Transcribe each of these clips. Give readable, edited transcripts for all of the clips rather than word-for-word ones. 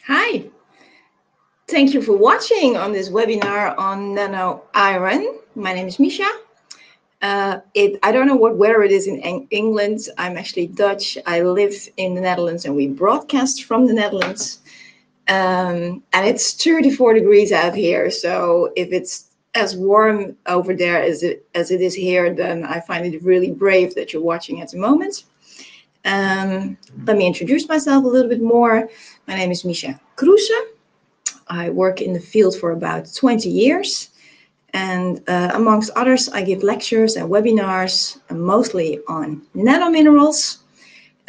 Hi, thank you for watching on this webinar on nano iron. My name is Misha. I don't know what weather it is in England. I'm actually Dutch. I live in the Netherlands and we broadcast from the Netherlands. And it's 34 degrees out here. So if it's as warm over there as it is here, then I find it really brave that you're watching at the moment. Let me introduce myself a little bit more. My name is Misha Kroese. I work in the field for about 20 years. And amongst others, I give lectures and webinars, mostly on nanominerals.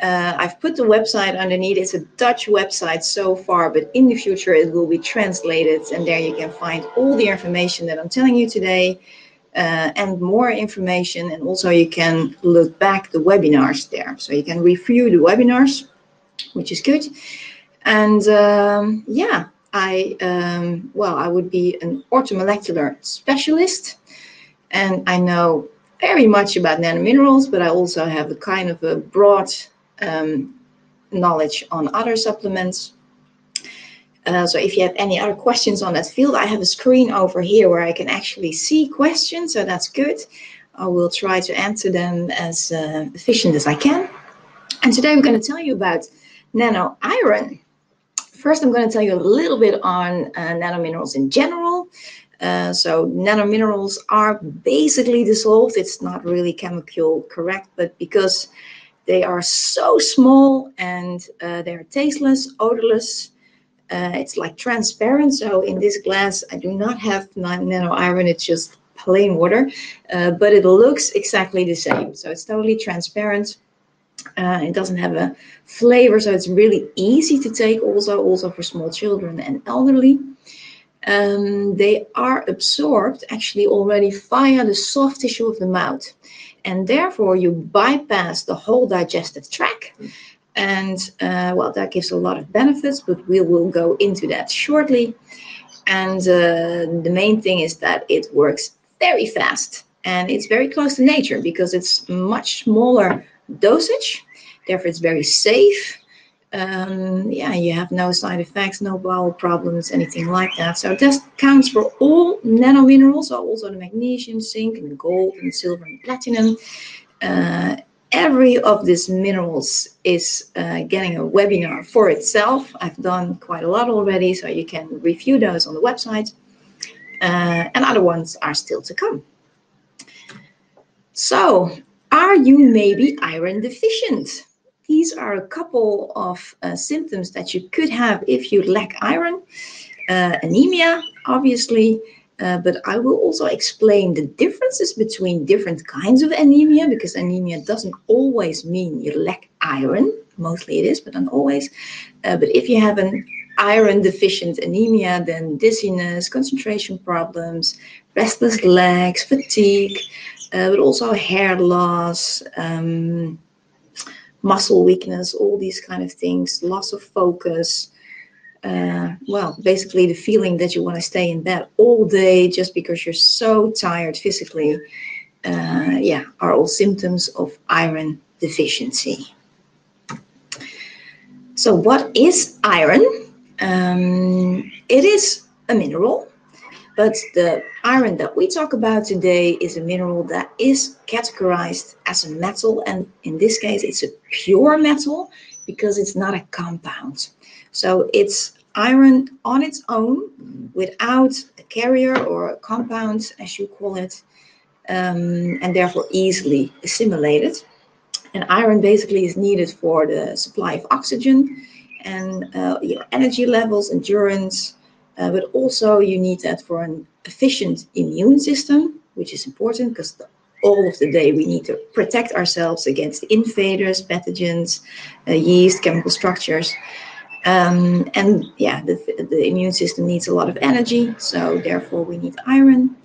I've put the website underneath. It's a Dutch website so far, but in the future it will be translated. And there you can find all the information that I'm telling you today and more information. And also you can look back the webinars there. So you can review the webinars, which is good. And yeah, I would be an orthomolecular specialist, and I know very much about nanominerals, but I also have a kind of a broad knowledge on other supplements. So if you have any other questions on that field, I have a screen over here where I can actually see questions, so that's good. I will try to answer them as efficient as I can. And today we're going to tell you about nano iron. First, I'm going to tell you a little bit on nanominerals in general. So nanominerals are basically dissolved. It's not really chemical correct, but because they are so small and they're tasteless, odorless, it's like transparent. So in this glass, I do not have nano iron. It's just plain water, but it looks exactly the same. So it's totally transparent. It doesn't have a flavor, so it's really easy to take also for small children and elderly. They are absorbed actually already via the soft tissue of the mouth, and therefore you bypass the whole digestive tract. And well, that gives a lot of benefits, but we will go into that shortly. And the main thing is that it works very fast, and it's very close to nature because it's much smaller dosage, therefore it's very safe. Yeah, you have no side effects, no bowel problems, anything like that. So this counts for all nanominerals, so also the magnesium, zinc, and gold, and silver, and platinum. Every of these minerals is getting a webinar for itself. I've done quite a lot already, so you can review those on the website. And other ones are still to come. So, are you maybe iron deficient? These are a couple of symptoms that you could have if you lack iron. Anemia, obviously, but I will also explain the differences between different kinds of anemia, because anemia doesn't always mean you lack iron. Mostly it is, but not always. But if you have an iron deficient anemia, then dizziness, concentration problems, restless legs, fatigue, but also hair loss, muscle weakness, all these kind of things, loss of focus. Well, basically the feeling that you want to stay in bed all day just because you're so tired physically, yeah, are all symptoms of iron deficiency. So what is iron? It is a mineral, but the iron that we talk about today is a mineral that is categorized as a metal, and in this case it's a pure metal because it's not a compound. So it's iron on its own without a carrier or a compound, as you call it, and therefore easily assimilated. And iron basically is needed for the supply of oxygen and your energy levels, endurance, but also you need that for an efficient immune system, which is important because all of the day we need to protect ourselves against invaders, pathogens, yeast, chemical structures. And yeah, the immune system needs a lot of energy, so therefore we need iron.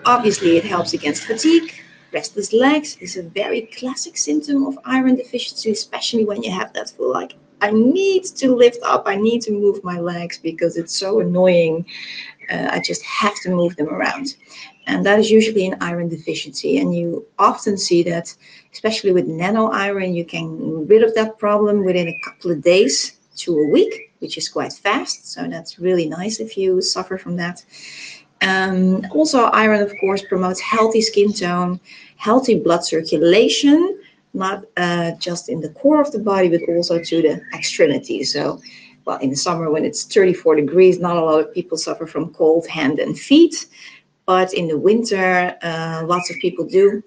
Obviously, it helps against fatigue. Restless legs is a very classic symptom of iron deficiency, especially when you have that feel like, I need to lift up, I need to move my legs because it's so annoying. I just have to move them around. And that is usually an iron deficiency. And you often see that, especially with nano iron, you can get rid of that problem within a couple of days to a week. which is quite fast. So that's really nice if you suffer from that. Also, iron, of course, promotes healthy skin tone, healthy blood circulation, not just in the core of the body, but also to the extremities. So, well, in the summer when it's 34 degrees, not a lot of people suffer from cold hand and feet. But in the winter, lots of people do.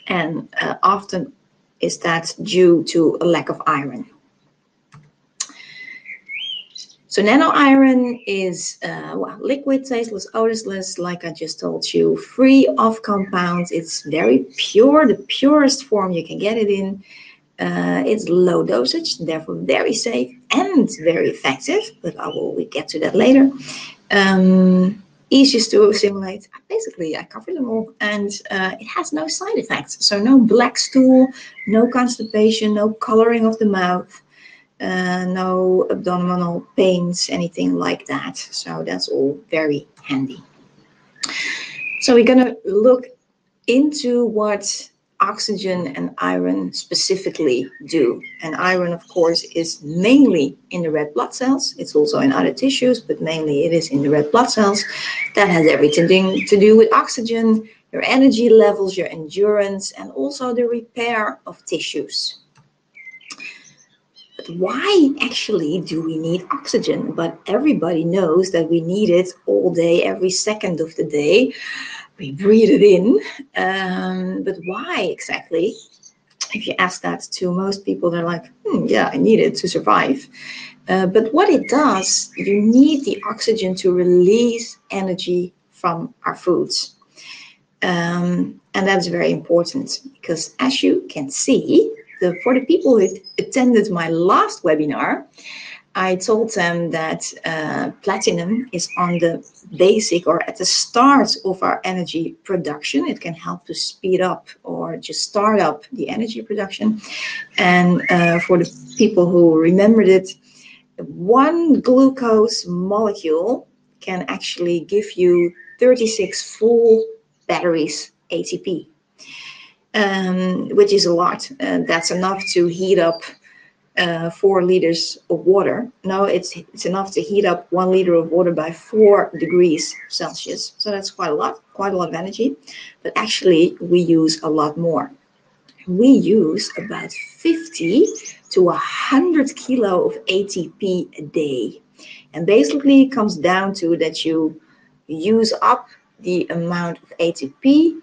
And often is that due to a lack of iron. So nano iron is well, liquid, tasteless, odorless, like I just told you, free of compounds. It's very pure, the purest form you can get it in. It's low dosage, therefore very safe and very effective, but we get to that later. Easiest to assimilate. Basically, I covered them all, and it has no side effects. So no black stool, no constipation, no coloring of the mouth. No abdominal pains, anything like that. So that's all very handy. So we're going to look into what oxygen and iron specifically do. And iron, of course, is mainly in the red blood cells. It's also in other tissues, but mainly it is in the red blood cells. That has everything to do with oxygen, your energy levels, your endurance, and also the repair of tissues. But why actually do we need oxygen? But everybody knows that we need it all day, every second of the day. We breathe it in. But why exactly? If you ask that to most people, they're like, yeah, I need it to survive. But what it does, you need the oxygen to release energy from our foods. And that's very important because, as you can see, for the people who attended my last webinar, I told them that platinum is on the basic or at the start of our energy production. It can help to speed up or just start up the energy production. And for the people who remembered it, one glucose molecule can actually give you 36 full batteries ATP. Which is a lot. That's enough to heat up 4 liters of water. No, it's enough to heat up 1 liter of water by 4 degrees Celsius. So that's quite a lot of energy. But actually, we use a lot more. We use about 50 to 100 kilo of ATP a day. And basically, it comes down to that you use up the amount of ATP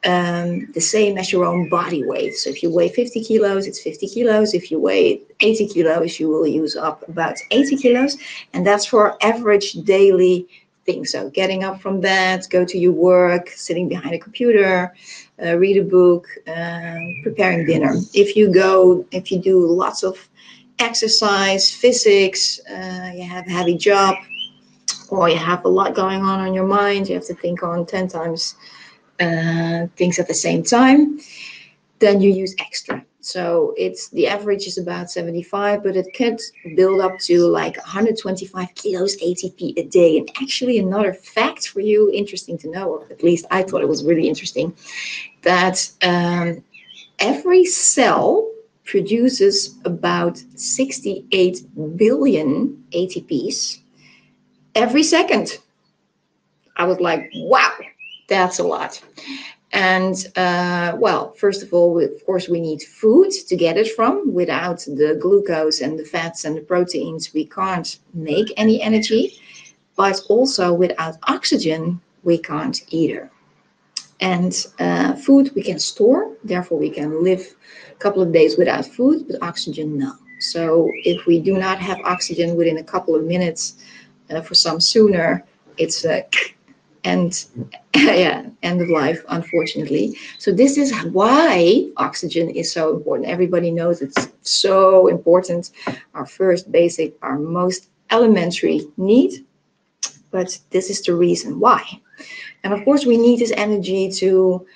the same as your own body weight. So if you weigh 50 kilos, it's 50 kilos. If you weigh 80 kilos, you will use up about 80 kilos. And that's for average daily things. So getting up from bed, go to your work, sitting behind a computer, read a book, preparing dinner. If you do lots of exercise, physics, you have a heavy job, or you have a lot going on your mind, you have to think on 10 times things at the same time, then you use extra. So the average is about 75, but it can build up to like 125 kilos ATP a day. And actually, another fact for you, interesting to know, or at least I thought it was really interesting, that every cell produces about 68 billion ATPs every second. I was like, wow. That's a lot. And, well, first of all, of course, we need food to get it from. Without the glucose and the fats and the proteins, we can't make any energy. But also without oxygen, we can't either. And food we can store. Therefore, we can live a couple of days without food, but oxygen, no. So if we do not have oxygen within a couple of minutes, for some sooner, it's and end of life, unfortunately. So this is why oxygen is so important. Everybody knows it's so important. Our first basic, our most elementary need. But this is the reason why. And of course, we need this energy to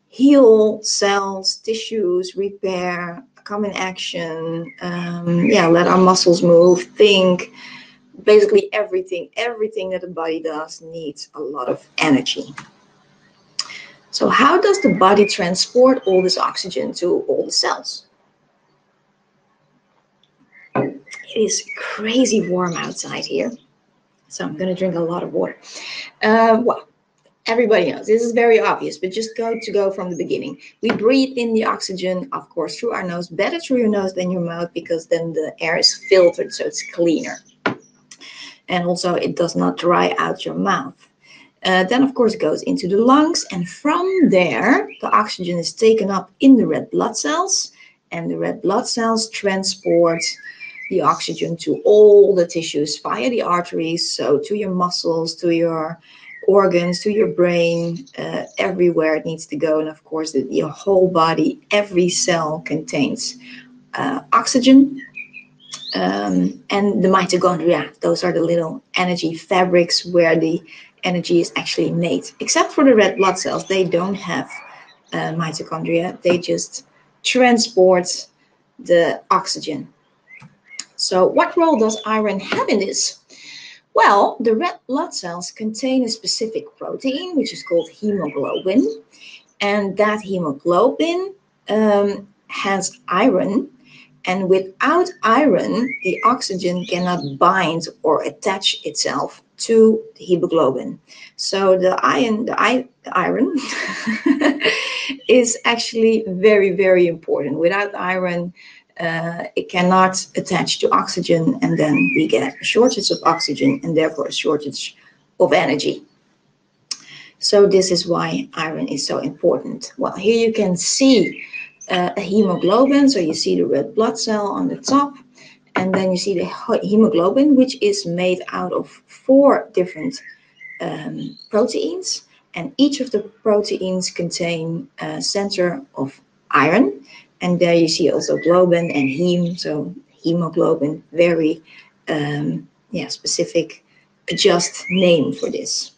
heal cells, tissues, repair, come in action, let our muscles move, think. Basically everything that the body does needs a lot of energy. So how does the body transport all this oxygen to all the cells? it is crazy warm outside here. So I'm going to drink a lot of water. Well, everybody knows this is very obvious, but just go from the beginning. We breathe in the oxygen, of course, through our nose, better through your nose than your mouth, because then the air is filtered, so it's cleaner. And also it does not dry out your mouth. Then, of course, it goes into the lungs, and from there, the oxygen is taken up in the red blood cells, and the red blood cells transport the oxygen to all the tissues via the arteries, so to your muscles, to your organs, to your brain, everywhere it needs to go. And of course, your whole body, every cell contains oxygen. And the mitochondria, those are the little energy fabrics where the energy is actually made. Except for the red blood cells, they don't have mitochondria. They just transport the oxygen. So what role does iron have in this? Well, the red blood cells contain a specific protein, which is called hemoglobin. And that hemoglobin has iron. And without iron, the oxygen cannot bind or attach itself to the hemoglobin. So the iron is actually very, very important. Without iron, it cannot attach to oxygen, and then we get a shortage of oxygen and therefore a shortage of energy. So this is why iron is so important. Well, here you can see a hemoglobin. So you see the red blood cell on the top, and then you see the hemoglobin, which is made out of 4 different proteins, and each of the proteins contain a center of iron. And there you see also globin and heme, so hemoglobin, very specific, just name for this.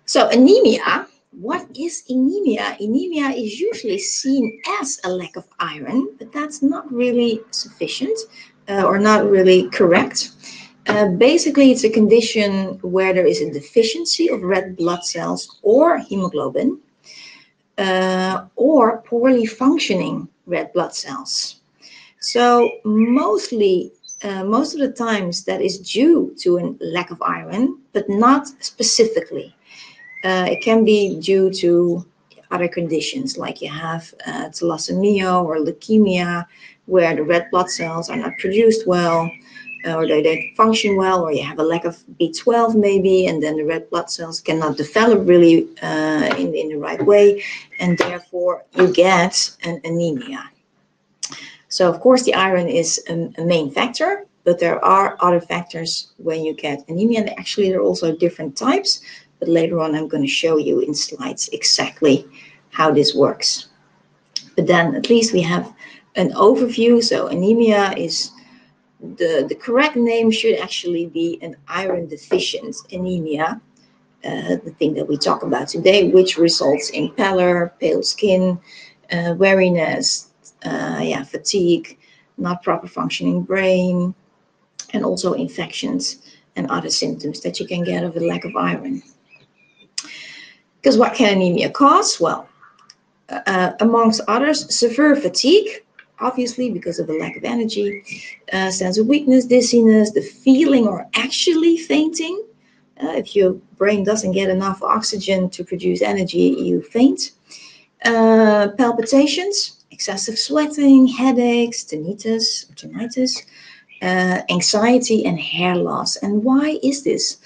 So anemia. What is anemia? Anemia is usually seen as a lack of iron, but that's not really sufficient or not really correct. Basically, it's a condition where there is a deficiency of red blood cells or hemoglobin, or poorly functioning red blood cells. So most of the times that is due to a lack of iron, but not specifically. It can be due to other conditions, like you have thalassemia or leukemia, where the red blood cells are not produced well, or they don't function well, or you have a lack of B12 maybe, and then the red blood cells cannot develop really in the right way, and therefore you get an anemia. So of course the iron is a main factor, but there are other factors when you get anemia, and actually there are also different types. But later on, I'm going to show you in slides exactly how this works. But then at least we have an overview. So anemia is the correct name should actually be an iron deficient anemia, the thing that we talk about today, which results in pallor, pale skin, weariness, fatigue, not proper functioning brain, and also infections and other symptoms that you can get of a lack of iron. Because what can anemia cause? Well, amongst others, severe fatigue, obviously because of a lack of energy, sense of weakness, dizziness, the feeling or actually fainting. If your brain doesn't get enough oxygen to produce energy, you faint. Palpitations, excessive sweating, headaches, tinnitus, anxiety, and hair loss. And why is this?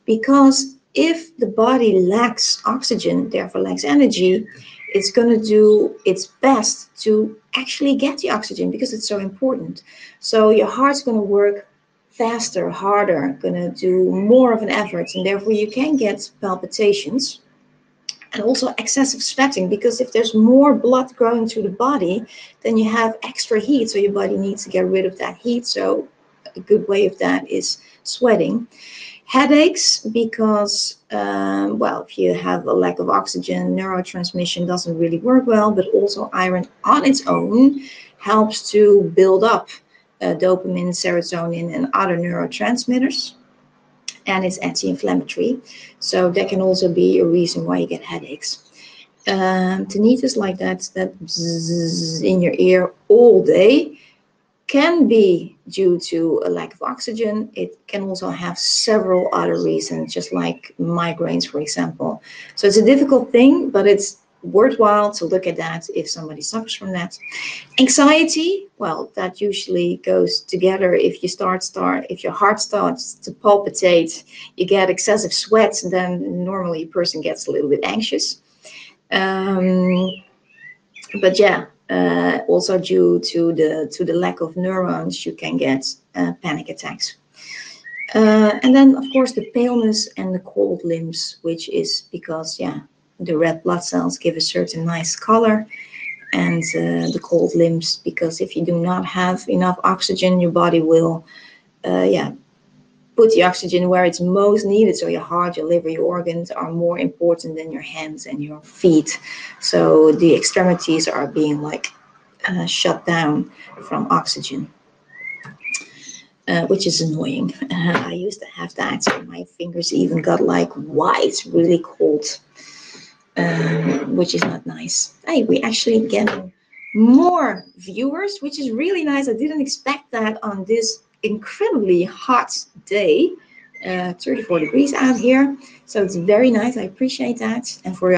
Because if the body lacks oxygen, therefore lacks energy, it's going to do its best to actually get the oxygen because it's so important. So your heart's going to work faster, harder, going to do more of an effort, and therefore you can get palpitations. And also excessive sweating, because if there's more blood going through the body, then you have extra heat, so your body needs to get rid of that heat. So a good way of that is sweating. Headaches, because, if you have a lack of oxygen, neurotransmission doesn't really work well, but also iron on its own helps to build up dopamine, serotonin, and other neurotransmitters. And it's anti-inflammatory. So that can also be a reason why you get headaches. Tinnitus, like that bzzz in your ear all day, can be due to a lack of oxygen. It can also have several other reasons, just like migraines, for example. So it's a difficult thing, but it's worthwhile to look at that if somebody suffers from that. Anxiety, well, that usually goes together. If you if your heart starts to palpitate, you get excessive sweat, then normally a person gets a little bit anxious. But yeah, also due to the lack of neurons, you can get panic attacks. And then, of course, the paleness and the cold limbs, which is because, yeah, the red blood cells give a certain nice color, and the cold limbs, because if you do not have enough oxygen, your body will, yeah, put the oxygen where it's most needed. So your heart, your liver, your organs are more important than your hands and your feet. So the extremities are being like shut down from oxygen, which is annoying. I used to have that. So my fingers even got like white, really cold, which is not nice. Hey, we actually getting more viewers, which is really nice. I didn't expect that on this incredibly hot day. 34 degrees out here, so it's very nice. I appreciate that. And for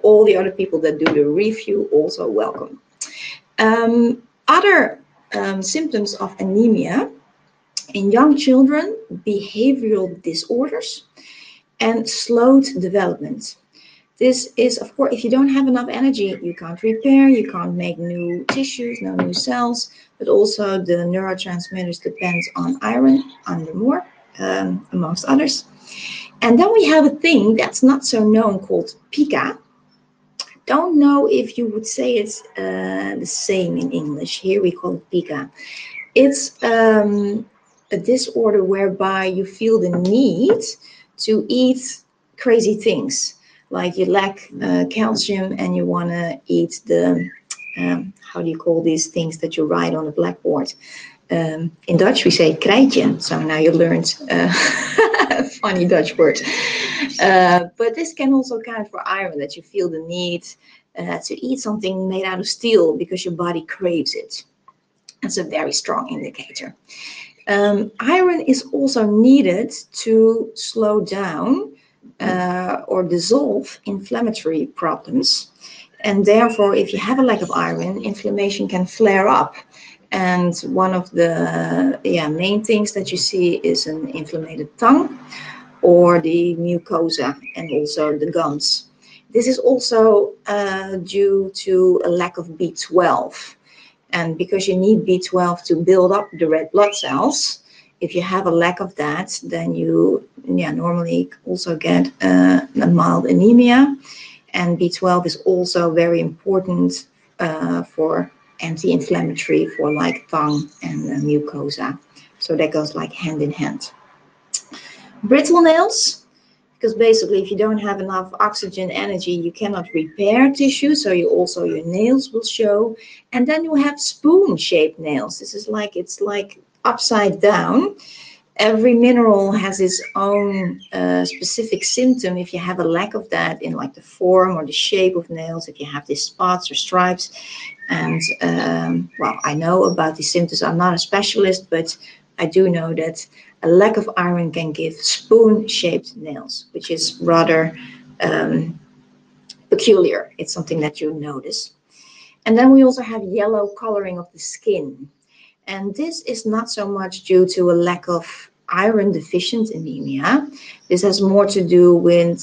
all the other people that do the review, also welcome. Other symptoms of anemia in young children: behavioral disorders and slowed development. This is, of course, if you don't have enough energy, you can't repair, you can't make new tissues, no new cells, but also the neurotransmitters depend on iron, more, amongst others. And then we have a thing that's not so known called pica. Don't know if you would say it's the same in English. Here we call it pica. It's a disorder whereby you feel the need to eat crazy things. Like you lack calcium and you want to eat the, how do you call these things that you write on a blackboard? In Dutch, we say krijtje. So now you learned a funny Dutch word. But this can also count for iron, that you feel the need to eat something made out of steel because your body craves it. That's a very strong indicator. Iron is also needed to slow down or dissolve inflammatory problems. And therefore, if you have a lack of iron, inflammation can flare up. And one of the main things that you see is an inflamed tongue or the mucosa and also the gums. This is also due to a lack of B12. And because you need B12 to build up the red blood cells, if you have a lack of that, then you normally also get a mild anemia. And B12 is also very important for anti-inflammatory for like tongue and mucosa. So that goes like hand in hand. Brittle nails, because basically if you don't have enough oxygen energy, you cannot repair tissue, so your nails will show. And then you have spoon-shaped nails. This is like, it's like upside down. Every mineral has its own specific symptom. If you have a lack of that in like the form or the shape of nails, if you have these spots or stripes. And well, I know about these symptoms. I'm not a specialist, but I do know that a lack of iron can give spoon-shaped nails, which is rather peculiar. It's something that you notice. And then we also have yellow coloring of the skin. And this is not so much due to a lack of iron deficient anemia. This has more to do with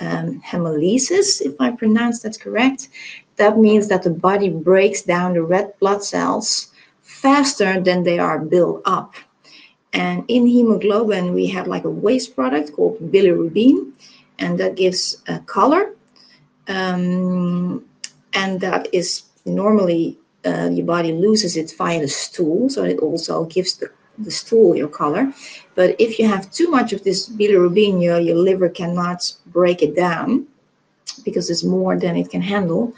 hemolysis, if I pronounce that correct. That means that the body breaks down the red blood cells faster than they are built up. And in hemoglobin, we have like a waste product called bilirubin, and that gives a color. And that is normally your body loses it via the stool, so it also gives the stool your color. But if you have too much of this bilirubin, your liver cannot break it down because it's more than it can handle,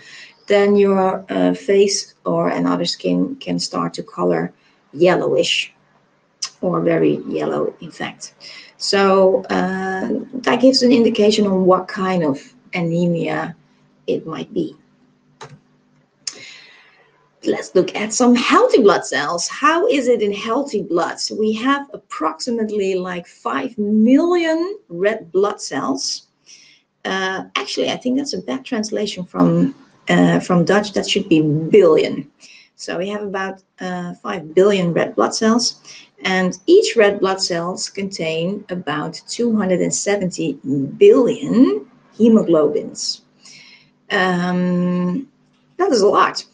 then your face or another skin can start to color yellowish or very yellow, in fact. So that gives an indication on what kind of anemia it might be. let's look at some healthy blood cells. How is it in healthy blood? So we have approximately like 5 million red blood cells. Actually, I think that's a bad translation from Dutch. That should be billion. So we have about 5 billion red blood cells, and each red blood cells contain about 270 billion hemoglobins. That is a lot.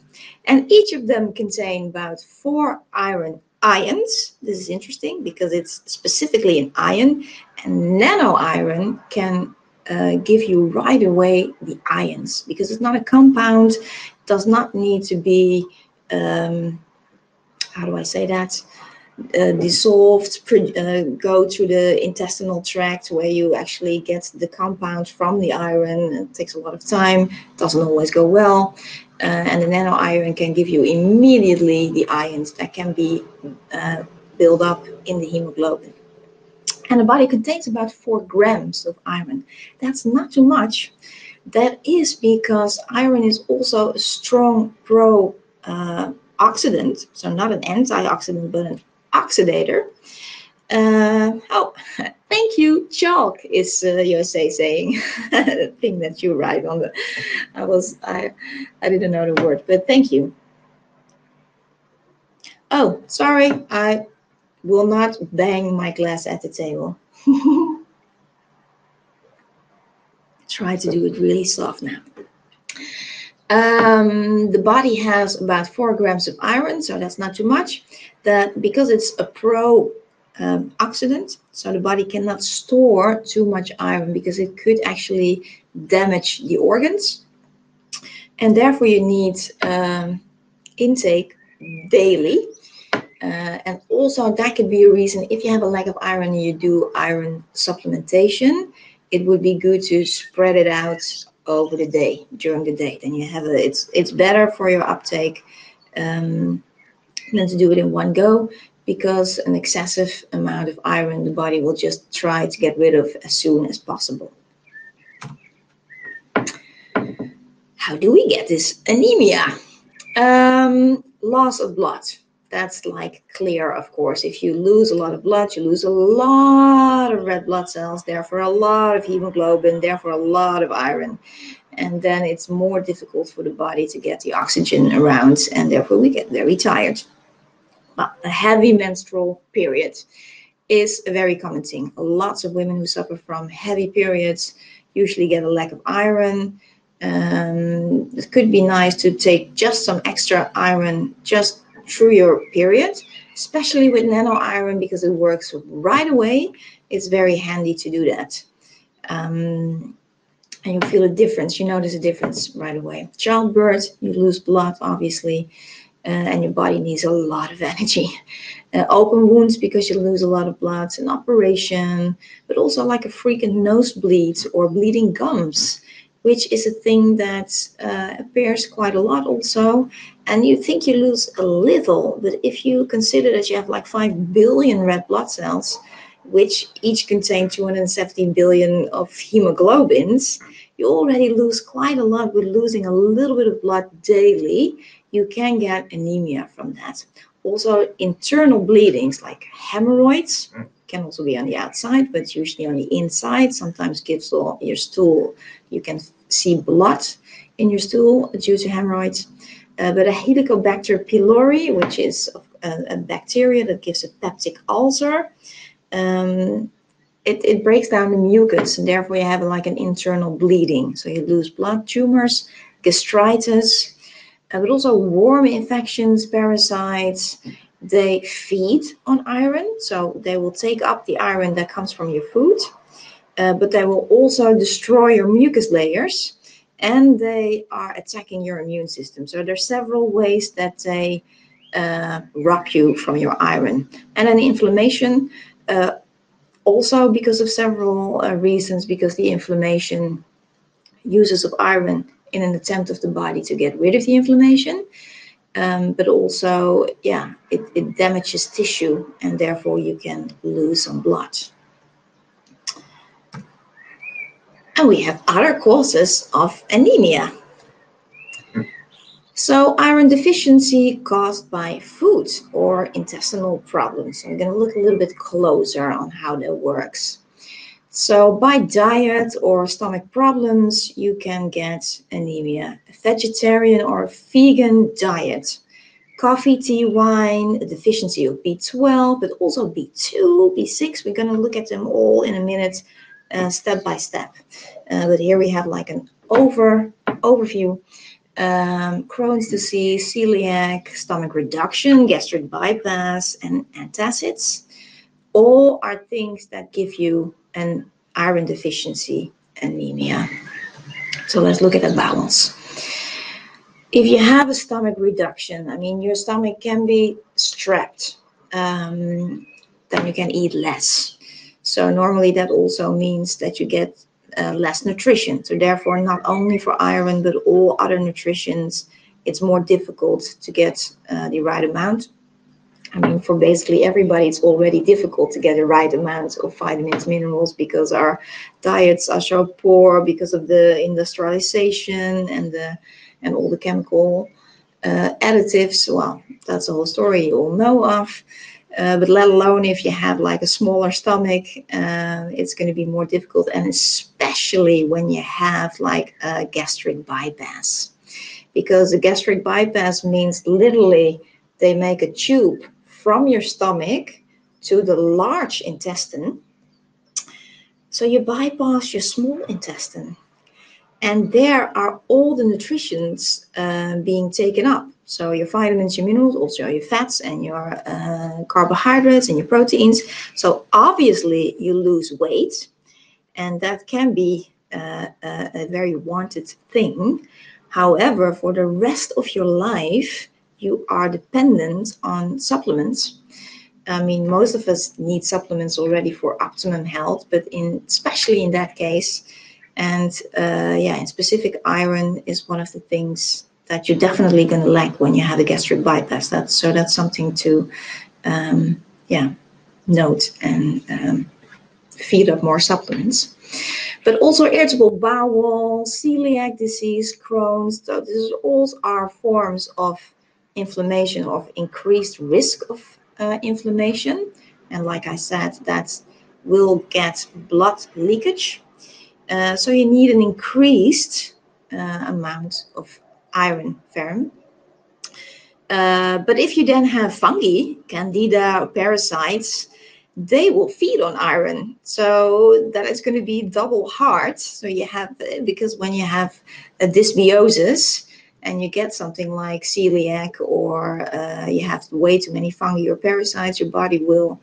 And each of them contain about 4 iron ions. This is interesting because it's specifically an ion, and nano iron can give you right away the ions because it's not a compound. It does not need to be, how do I say that? Dissolved, go through the intestinal tract where you actually get the compound from the iron. It takes a lot of time, doesn't always go well. And the nano iron can give you immediately the ions that can be built up in the hemoglobin. And the body contains about 4 grams of iron. That's not too much. That is because iron is also a strong pro-oxidant, so not an antioxidant, but an oxidator. Thank you, chalk is USA saying. The thing that you write on the, I didn't know the word, but thank you. Oh, sorry, I will not bang my glass at the table. Try to do it really soft now. The body has about 4 grams of iron, so that's not too much. That because it's a pro-oxidant, so the body cannot store too much iron because it could actually damage the organs, and therefore you need intake daily. And also that could be a reason if you have a lack of iron and you do iron supplementation, it would be good to spread it out over the day, during the day. Then you have it's better for your uptake than to do it in one go, because an excessive amount of iron the body will just try to get rid of as soon as possible. How do we get this anemia? Loss of blood. That's like clear, of course. If you lose a lot of blood, you lose a lot of red blood cells, therefore a lot of hemoglobin, therefore a lot of iron. And then it's more difficult for the body to get the oxygen around, and therefore we get very tired. Well, a heavy menstrual period is a very common thing. Lots of women who suffer from heavy periods usually get a lack of iron. It could be nice to take just some extra iron just through your period, especially with nano iron because it works right away. It's very handy to do that. And you feel a difference. You notice a difference right away. Childbirth, you lose blood, obviously, and your body needs a lot of energy. Open wounds because you lose a lot of blood, an operation, but also like a frequent nosebleed or bleeding gums, which is a thing that appears quite a lot also. And you think you lose a little, but if you consider that you have like 5 billion red blood cells, which each contain 270 billion of hemoglobins, you already lose quite a lot with losing a little bit of blood daily. You can get anemia from that. Also, internal bleedings like hemorrhoids can also be on the outside, but usually on the inside. Sometimes gives your stool, you can see blood in your stool due to hemorrhoids. But a Helicobacter pylori, which is a bacteria that gives a peptic ulcer, it breaks down the mucus, and therefore you have like an internal bleeding. So you lose blood. Tumors, gastritis, but also worm infections, parasites. They feed on iron, so they will take up the iron that comes from your food, but they will also destroy your mucus layers, and they are attacking your immune system. So there's several ways that they rob you from your iron. And then inflammation, also because of several reasons, because the inflammation uses of iron in an attempt of the body to get rid of the inflammation. But also, yeah, it damages tissue, and therefore you can lose some blood. And we have other causes of anemia. So iron deficiency caused by food or intestinal problems. I'm going to look a little bit closer on how that works. So by diet or stomach problems, you can get anemia. A vegetarian or vegan diet, coffee, tea, wine, a deficiency of B12, but also B2, B6. We're going to look at them all in a minute, step by step. But here we have like an overview. Crohn's disease, celiac, stomach reduction, gastric bypass, and antacids. All are things that give you an iron deficiency anemia. So let's look at the balance. If you have a stomach reduction, I mean, your stomach can be strapped, then you can eat less. So normally that also means that you get less nutrition. So therefore, not only for iron, but all other nutritions, it's more difficult to get the right amount. I mean, for basically everybody, it's already difficult to get the right amount of vitamins, minerals, because our diets are so poor because of the industrialization and all the chemical additives. Well, that's a whole story you all know of. But let alone if you have like a smaller stomach, it's going to be more difficult. And especially when you have like a gastric bypass. Because a gastric bypass means literally they make a tube from your stomach to the large intestine. So you bypass your small intestine. And there are all the nutrients being taken up. So your vitamins, your minerals, also your fats and your carbohydrates and your proteins. So obviously you lose weight, and that can be a very wanted thing. However, for the rest of your life, you are dependent on supplements. I mean, most of us need supplements already for optimum health, but especially in that case, and in specific, iron is one of the things that you're definitely going to lack when you have a gastric bypass. That's something to note and feed up more supplements. But also irritable bowel, celiac disease, Crohn's. So these all are forms of inflammation, of increased risk of inflammation. And like I said, that will get blood leakage. So you need an increased amount of iron, ferrum. But if you then have fungi, candida, or parasites, they will feed on iron. So that is going to be double hard. So you have, because when you have a dysbiosis and you get something like celiac, or you have way too many fungi or parasites, your body will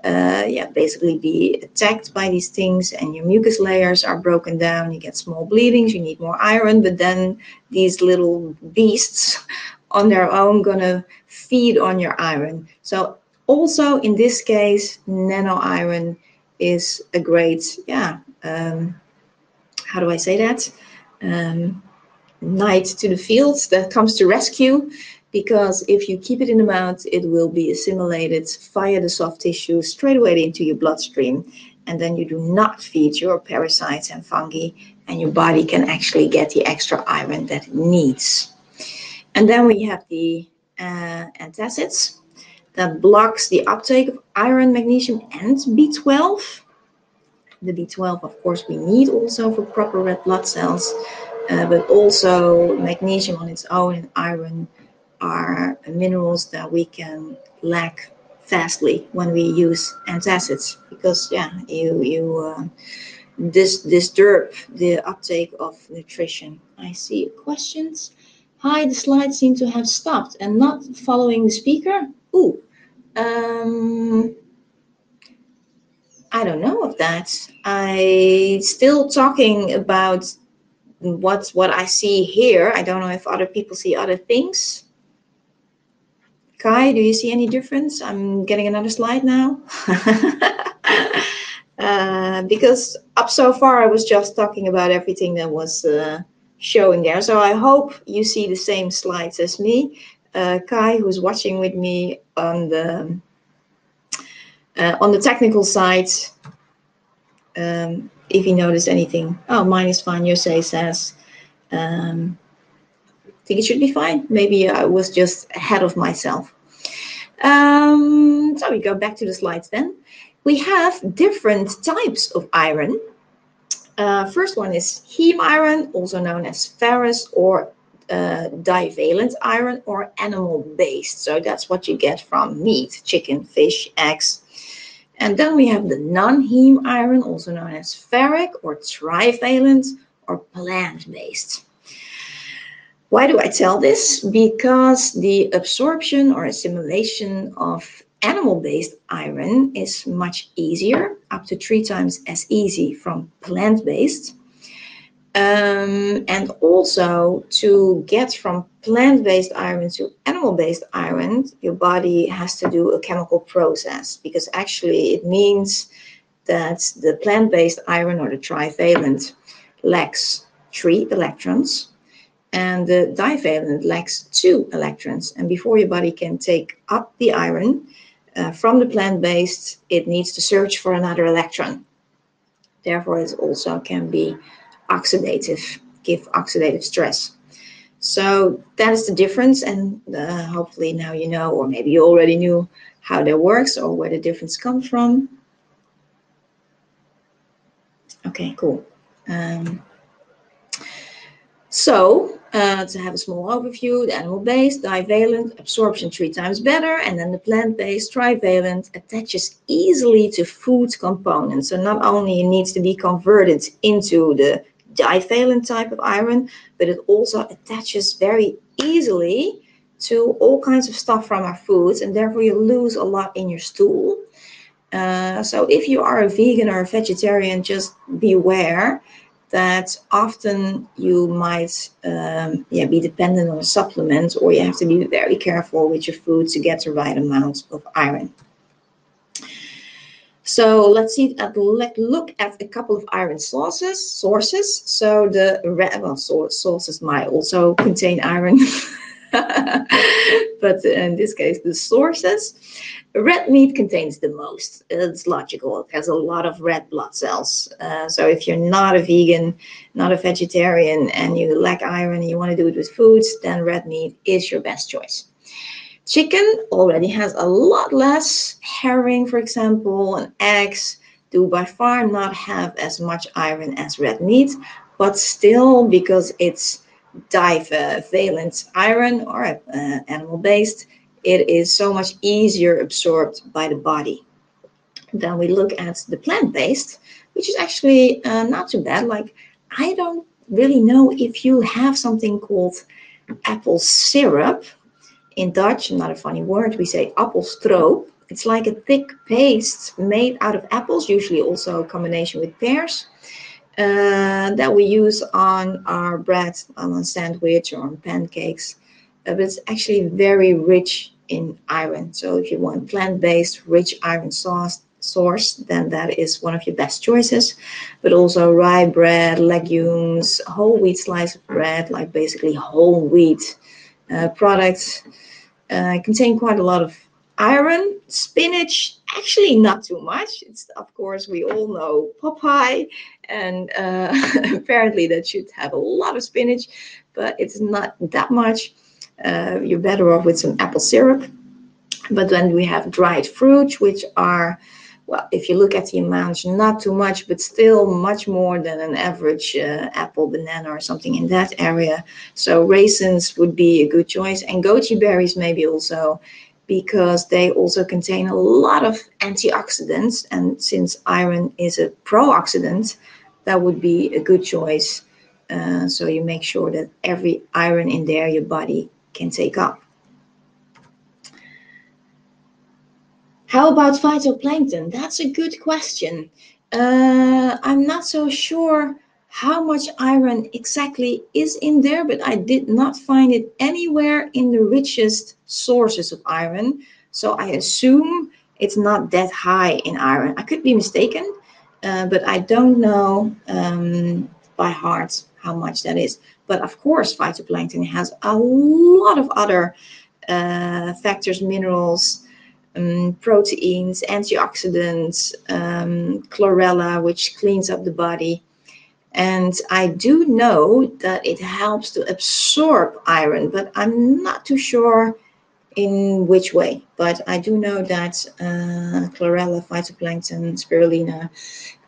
basically be attacked by these things, and your mucus layers are broken down. You get small bleedings, you need more iron, but then these little beasts on their own gonna feed on your iron. So also in this case, nano iron is a great, how do I say that? Knight to the field that comes to rescue, because if you keep it in the mouth, it will be assimilated via the soft tissue straight away into your bloodstream, and then you do not feed your parasites and fungi, and your body can actually get the extra iron that it needs. And then we have the antacids that blocks the uptake of iron, magnesium, and B12. The B12, of course, we need also for proper red blood cells, but also magnesium on its own and iron are minerals that we can lack fastly when we use antacids, because you disturb the uptake of nutrition. I see questions. Hi, the slides seem to have stopped and not following the speaker. I don't know of that. I still talking about what I see here. I don't know if other people see other things. Kai, do you see any difference? I'm getting another slide now. Because up so far I was just talking about everything that was showing there. So I hope you see the same slides as me. Kai, who's watching with me on the technical side, if you notice anything. Oh, mine is fine, Jose says. think it should be fine. Maybe I was just ahead of myself. So we go back to the slides then. We have different types of iron. First one is heme iron, also known as ferrous or divalent iron, or animal-based. So that's what you get from meat, chicken, fish, eggs. And then we have the non-heme iron, also known as ferric or trivalent or plant-based. Why do I tell this? Because the absorption or assimilation of animal-based iron is much easier, up to 3 times as easy from plant-based. And also, to get from plant-based iron to animal-based iron, your body has to do a chemical process, because actually it means that the plant-based iron or the trivalent lacks 3 electrons and the divalent lacks 2 electrons. And before your body can take up the iron from the plant-based, it needs to search for another electron. Therefore, it also can be oxidative, give oxidative stress. So that is the difference, and hopefully now you know, or maybe you already knew how that works or where the difference comes from. Okay, cool. To have a small overview, the animal-based, divalent, absorption 3 times better, and then the plant-based, trivalent, attaches easily to food components. So not only it needs to be converted into the divalent type of iron, but it also attaches very easily to all kinds of stuff from our foods, and therefore you lose a lot in your stool. So if you are a vegan or a vegetarian, just beware that often you might be dependent on a supplement, or you have to be very careful with your food to get the right amount of iron. So let's look at a couple of iron sources. So the sources might also contain iron, but in this case, the sources. Red meat contains the most. It's logical. It has a lot of red blood cells. So if you're not a vegan, not a vegetarian, and you lack iron and you want to do it with foods, then red meat is your best choice. Chicken already has a lot less. Herring, for example, and eggs do by far not have as much iron as red meat, but still, because it's divalent iron or animal-based, it is so much easier absorbed by the body. Then we look at the plant-based, which is actually not too bad. Like, I don't really know if you have something called apple syrup. In Dutch, not a funny word, we say appelstroop. It's like a thick paste made out of apples, usually also a combination with pears, that we use on our bread, on a sandwich or on pancakes. But it's actually very rich in iron. So if you want plant-based, rich iron source, then that is one of your best choices. But also rye bread, legumes, whole wheat slice of bread, like basically whole wheat products contain quite a lot of iron. Spinach, actually not too much. It's, of course, we all know Popeye, and apparently that should have a lot of spinach, but it's not that much. You're better off with some apple syrup. But then we have dried fruits, which are, well, if you look at the amounts, not too much, but still much more than an average apple, banana, or something in that area. So raisins would be a good choice, and goji berries maybe also, because they also contain a lot of antioxidants, and since iron is a pro-oxidant, that would be a good choice. So you make sure that every iron in there your body can take up. How about phytoplankton? That's a good question. I'm not so sure how much iron exactly is in there, but I did not find it anywhere in the richest sources of iron. So I assume it's not that high in iron. I could be mistaken, but I don't know by heart how much that is. But of course, phytoplankton has a lot of other factors, minerals, proteins, antioxidants, chlorella, which cleans up the body. And I do know that it helps to absorb iron, but I'm not too sure in which way. But I do know that chlorella, phytoplankton, spirulina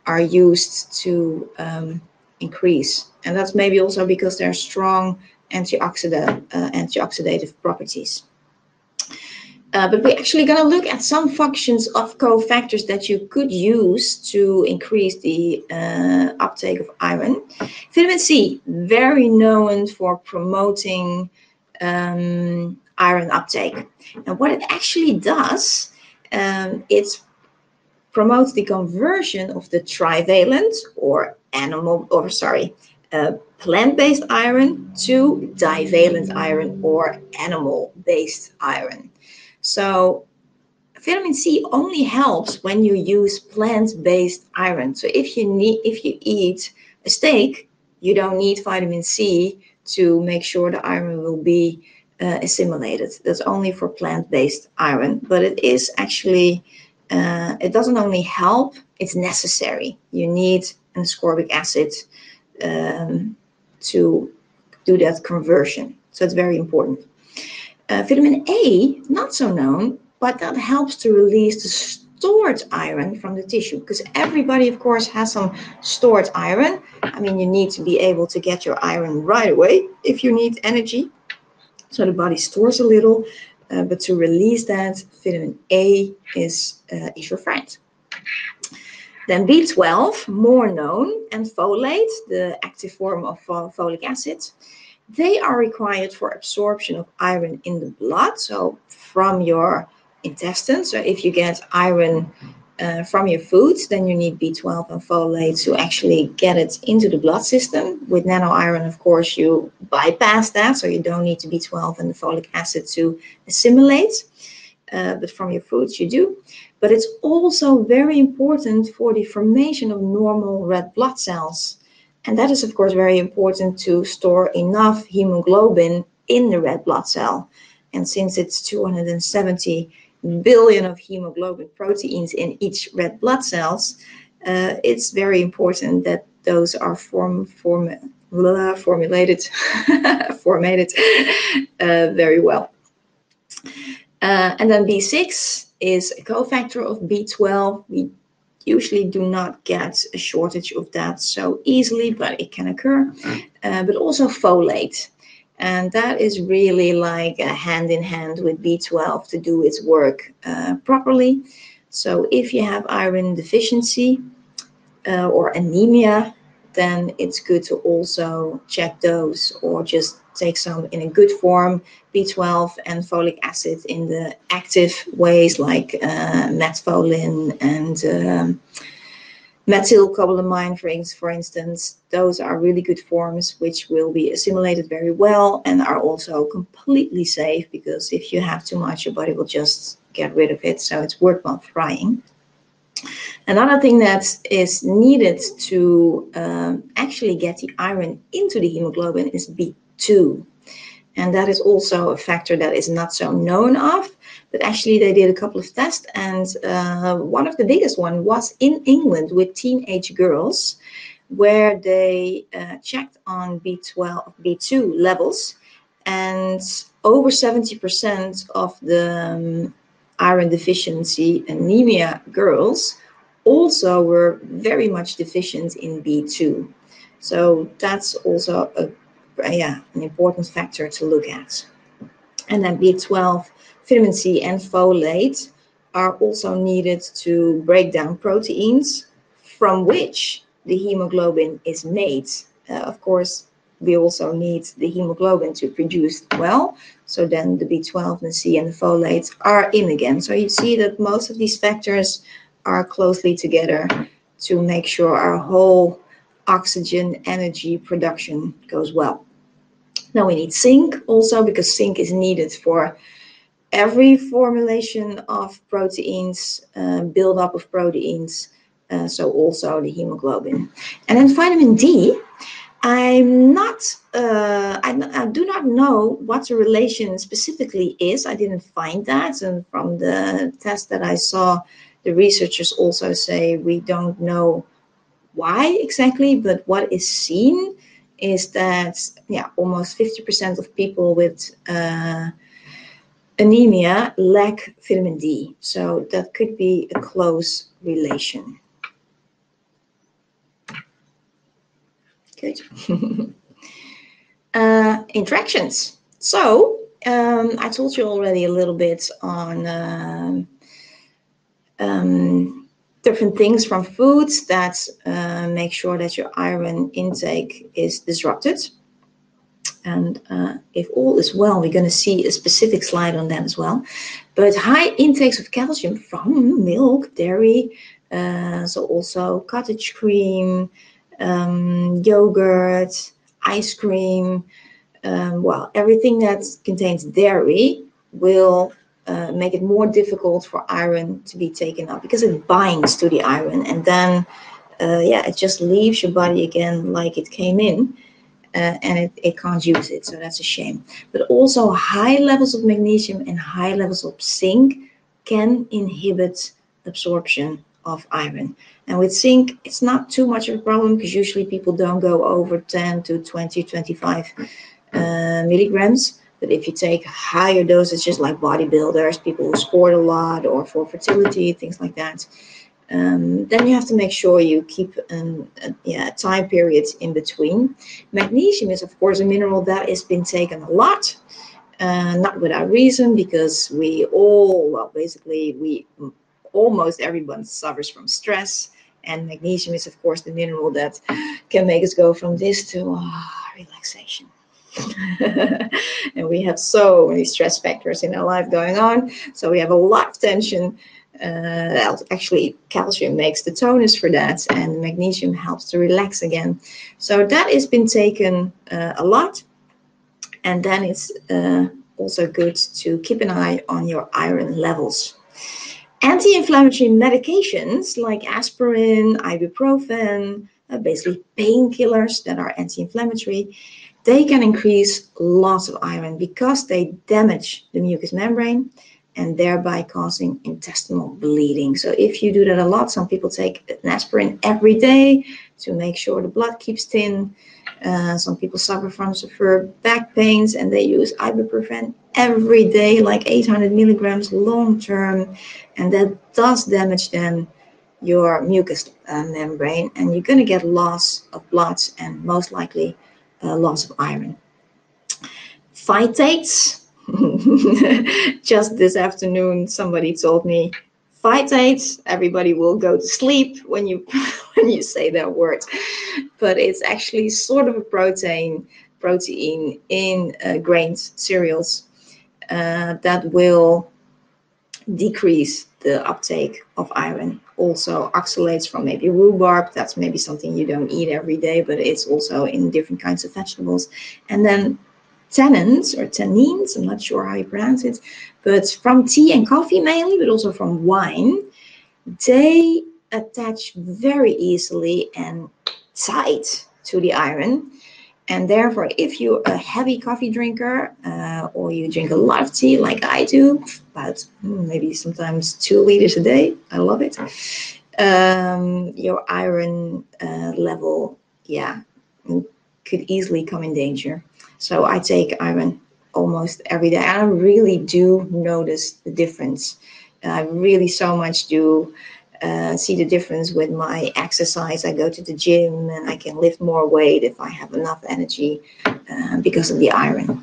are used to increase. And that's maybe also because they're strong antioxidative properties. But we're actually going to look at some functions of cofactors that you could use to increase the uptake of iron. Vitamin C, very known for promoting iron uptake. And what it actually does, it promotes the conversion of the trivalent or plant-based iron to divalent iron or animal-based iron. So vitamin C only helps when you use plant-based iron. So if you eat a steak, you don't need vitamin C to make sure the iron will be assimilated. That's only for plant-based iron, but it is actually it doesn't only help, it's necessary. You need an ascorbic acid to do that conversion. So it's very important. Vitamin A, not so known, but that helps to release the stored iron from the tissue, because everybody, of course, has some stored iron. I mean, you need to be able to get your iron right away if you need energy. So the body stores a little, but to release that, vitamin A is your friend. Then B12, more known, and folate, the active form of folic acid. They are required for absorption of iron in the blood, so from your intestines. So if you get iron from your foods, then you need B12 and folate to actually get it into the blood system. With nano iron, of course, you bypass that, so you don't need the B12 and the folic acid to assimilate. But from your foods you do. But it's also very important for the formation of normal red blood cells. And that is, of course, very important to store enough hemoglobin in the red blood cell. And since it's 270 billion of hemoglobin proteins in each red blood cells, it's very important that those are formatted very well. And then B6 is a cofactor of B12. We usually do not get a shortage of that so easily, but it can occur. But also folate. And that is really like a hand in hand with B12 to do its work properly. So if you have iron deficiency or anemia, then it's good to also check those, or just take some in a good form, B12 and folic acid in the active ways like metformin and methylcobalamin, for instance. Those are really good forms which will be assimilated very well and are also completely safe, because if you have too much, your body will just get rid of it. So it's worthwhile trying. Another thing that is needed to actually get the iron into the hemoglobin is B2. And that is also a factor that is not so known of, but actually they did a couple of tests, and one of the biggest one was in England with teenage girls, where they checked on B2 levels, and over 70% of the iron deficiency anemia girls also were very much deficient in B2. So that's also an important factor to look at. And then B12, vitamin C and folate are also needed to break down proteins from which the hemoglobin is made. Of course, we also need the hemoglobin to produce well. So then the B12 and C and the folate are in again. So you see that most of these factors are closely together to make sure our whole oxygen energy production goes well. Now we need zinc also, because zinc is needed for every formulation of proteins, buildup of proteins, so also the hemoglobin. And then vitamin D, I do not know what the relation specifically is. I didn't find that, and from the test that I saw, the researchers also say we don't know why exactly, but what is seen is that almost 50% of people with anemia lack vitamin D. So that could be a close relation. Good. Interactions. So I told you already a little bit on different things from foods that make sure that your iron intake is disrupted. And if all is well, we're going to see a specific slide on that as well. But high intakes of calcium from milk, dairy, so also cottage cream, yogurt, ice cream, everything that contains dairy will make it more difficult for iron to be taken up because it binds to the iron, and then it just leaves your body again like it came in. And it can't use it, so that's a shame. But also high levels of magnesium and high levels of zinc can inhibit absorption of iron. And with zinc, it's not too much of a problem because usually people don't go over 10 to 20, 25 milligrams. But if you take higher dosages like bodybuilders, people who sport a lot, or for fertility, things like that, then you have to make sure you keep a time period in between. Magnesium is, of course, a mineral that has been taken a lot, not without reason, because almost everyone suffers from stress, and magnesium is, of course, the mineral that can make us go from this to relaxation. And we have so many stress factors in our life going on, so we have a lot of tension. Actually, calcium makes the tonus for that, and magnesium helps to relax again. So that has been taken a lot, and then it's also good to keep an eye on your iron levels. Anti-inflammatory medications like aspirin, ibuprofen, basically painkillers that are anti-inflammatory, they can increase lots of iron because they damage the mucous membrane and thereby causing intestinal bleeding. So if you do that a lot, some people take an aspirin every day to make sure the blood keeps thin. Some people suffer from severe back pains and they use ibuprofen every day, like 800 milligrams long term, and that does damage then your mucous membrane, and you're going to get loss of blood and most likely loss of iron. Phytates. Just this afternoon, somebody told me, phytates, everybody will go to sleep when you say that word. But it's actually sort of a protein in grains, cereals, that will decrease the uptake of iron. Also oxalates from maybe rhubarb, that's maybe something you don't eat every day, but it's also in different kinds of vegetables. And then tannins or tannins, I'm not sure how you pronounce it, but from tea and coffee mainly, but also from wine, they attach very easily and tight to the iron. And therefore, if you're a heavy coffee drinker or you drink a lot of tea like I do, about maybe sometimes 2 liters a day, I love it, your iron level, could easily come in danger. So I take iron almost every day. I really do notice the difference. I really so much do see the difference with my exercise. I go to the gym and I can lift more weight if I have enough energy because of the iron.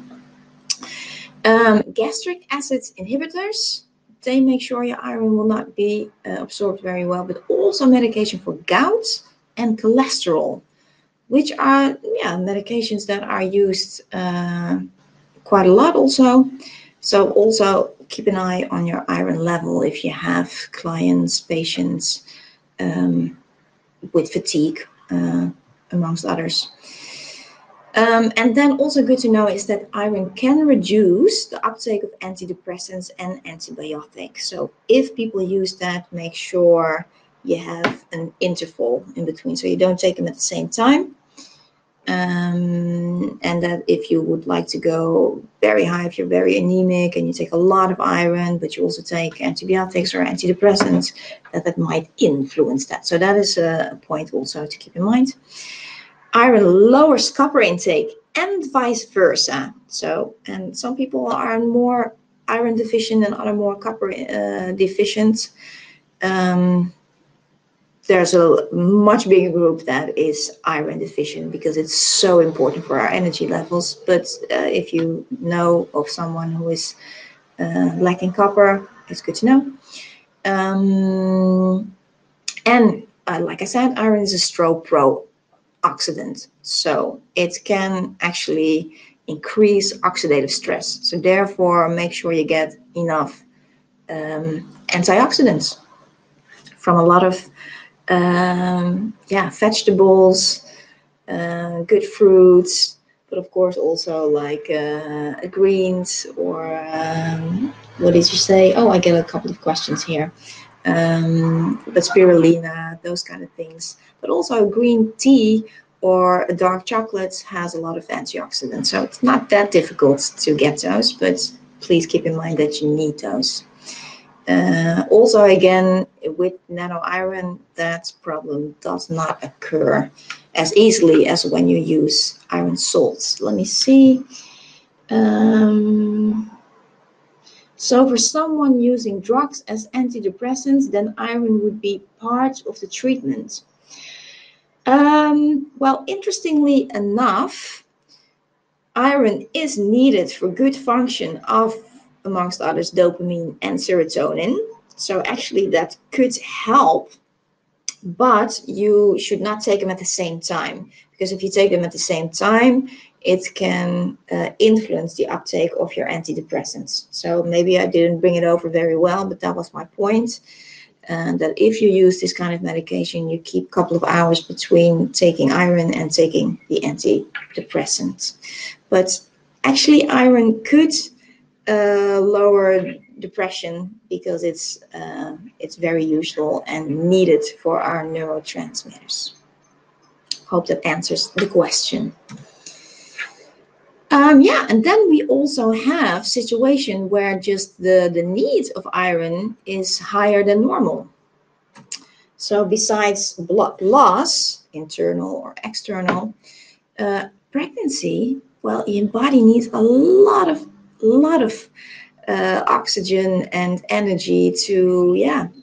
Gastric acid inhibitors, they make sure your iron will not be absorbed very well, but also medication for gout and cholesterol, which are medications that are used quite a lot also. So also keep an eye on your iron level if you have clients, patients with fatigue, amongst others. And then also good to know is that iron can reduce the uptake of antidepressants and antibiotics. So if people use that, make sure you have an interval in between so you don't take them at the same time. And that if you would like to go very high, if you're very anemic and you take a lot of iron, but you also take antibiotics or antidepressants, that might influence that. So that is a point also to keep in mind. Iron lowers copper intake and vice versa. So, and some people are more iron deficient and other more copper deficient. There's a much bigger group that is iron deficient because it's so important for our energy levels. But if you know of someone who is lacking copper, it's good to know. And like I said, iron is a stroke pro-oxidant, so it can actually increase oxidative stress. So therefore, make sure you get enough antioxidants from a lot of vegetables, good fruits, but of course also like greens or what did you say? Oh, I get a couple of questions here. But spirulina, those kind of things. But also green tea or dark chocolate has a lot of antioxidants. So it's not that difficult to get those, but please keep in mind that you need those. Also, again, with nano iron, that problem does not occur as easily as when you use iron salts. Let me see. So for someone using drugs as antidepressants, then iron would be part of the treatment. Well, interestingly enough, iron is needed for good function of, amongst others, dopamine and serotonin. So actually that could help, but you should not take them at the same time, because if you take them at the same time, it can influence the uptake of your antidepressants. So maybe I didn't bring it over very well, but that was my point. That if you use this kind of medication, you keep a couple of hours between taking iron and taking the antidepressant. But actually, iron could lower depression because it's very useful and needed for our neurotransmitters. Hope that answers the question. And then we also have situation where just the need of iron is higher than normal. So besides blood loss, internal or external, pregnancy, well, your body needs a lot of oxygen and energy to,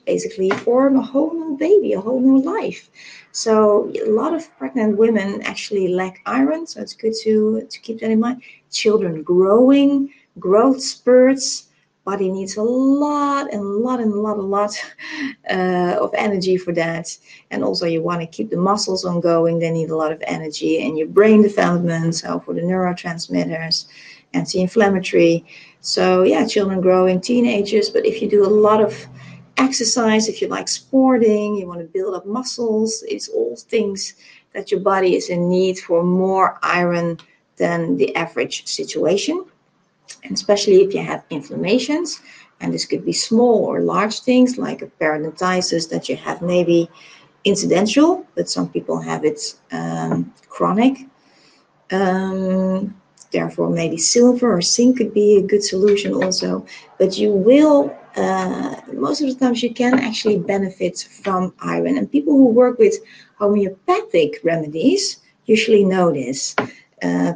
basically form a whole new baby, a whole new life. So a lot of pregnant women actually lack iron, so it's good to keep that in mind. Children growing, growth spurts, body needs a lot of energy for that. And also you want to keep the muscles on going, they need a lot of energy. And your brain development, so for the neurotransmitters, anti-inflammatory. So children growing, teenagers, but if you do a lot of exercise, if you like sporting, you want to build up muscles, it's all things that your body is in need for more iron than the average situation. And especially if you have inflammations, and this could be small or large things like a peritonitis that you have maybe incidental, but some people have it chronic. Therefore, maybe silver or zinc could be a good solution also. But you will, most of the times you can actually benefit from iron. And people who work with homeopathic remedies usually know this.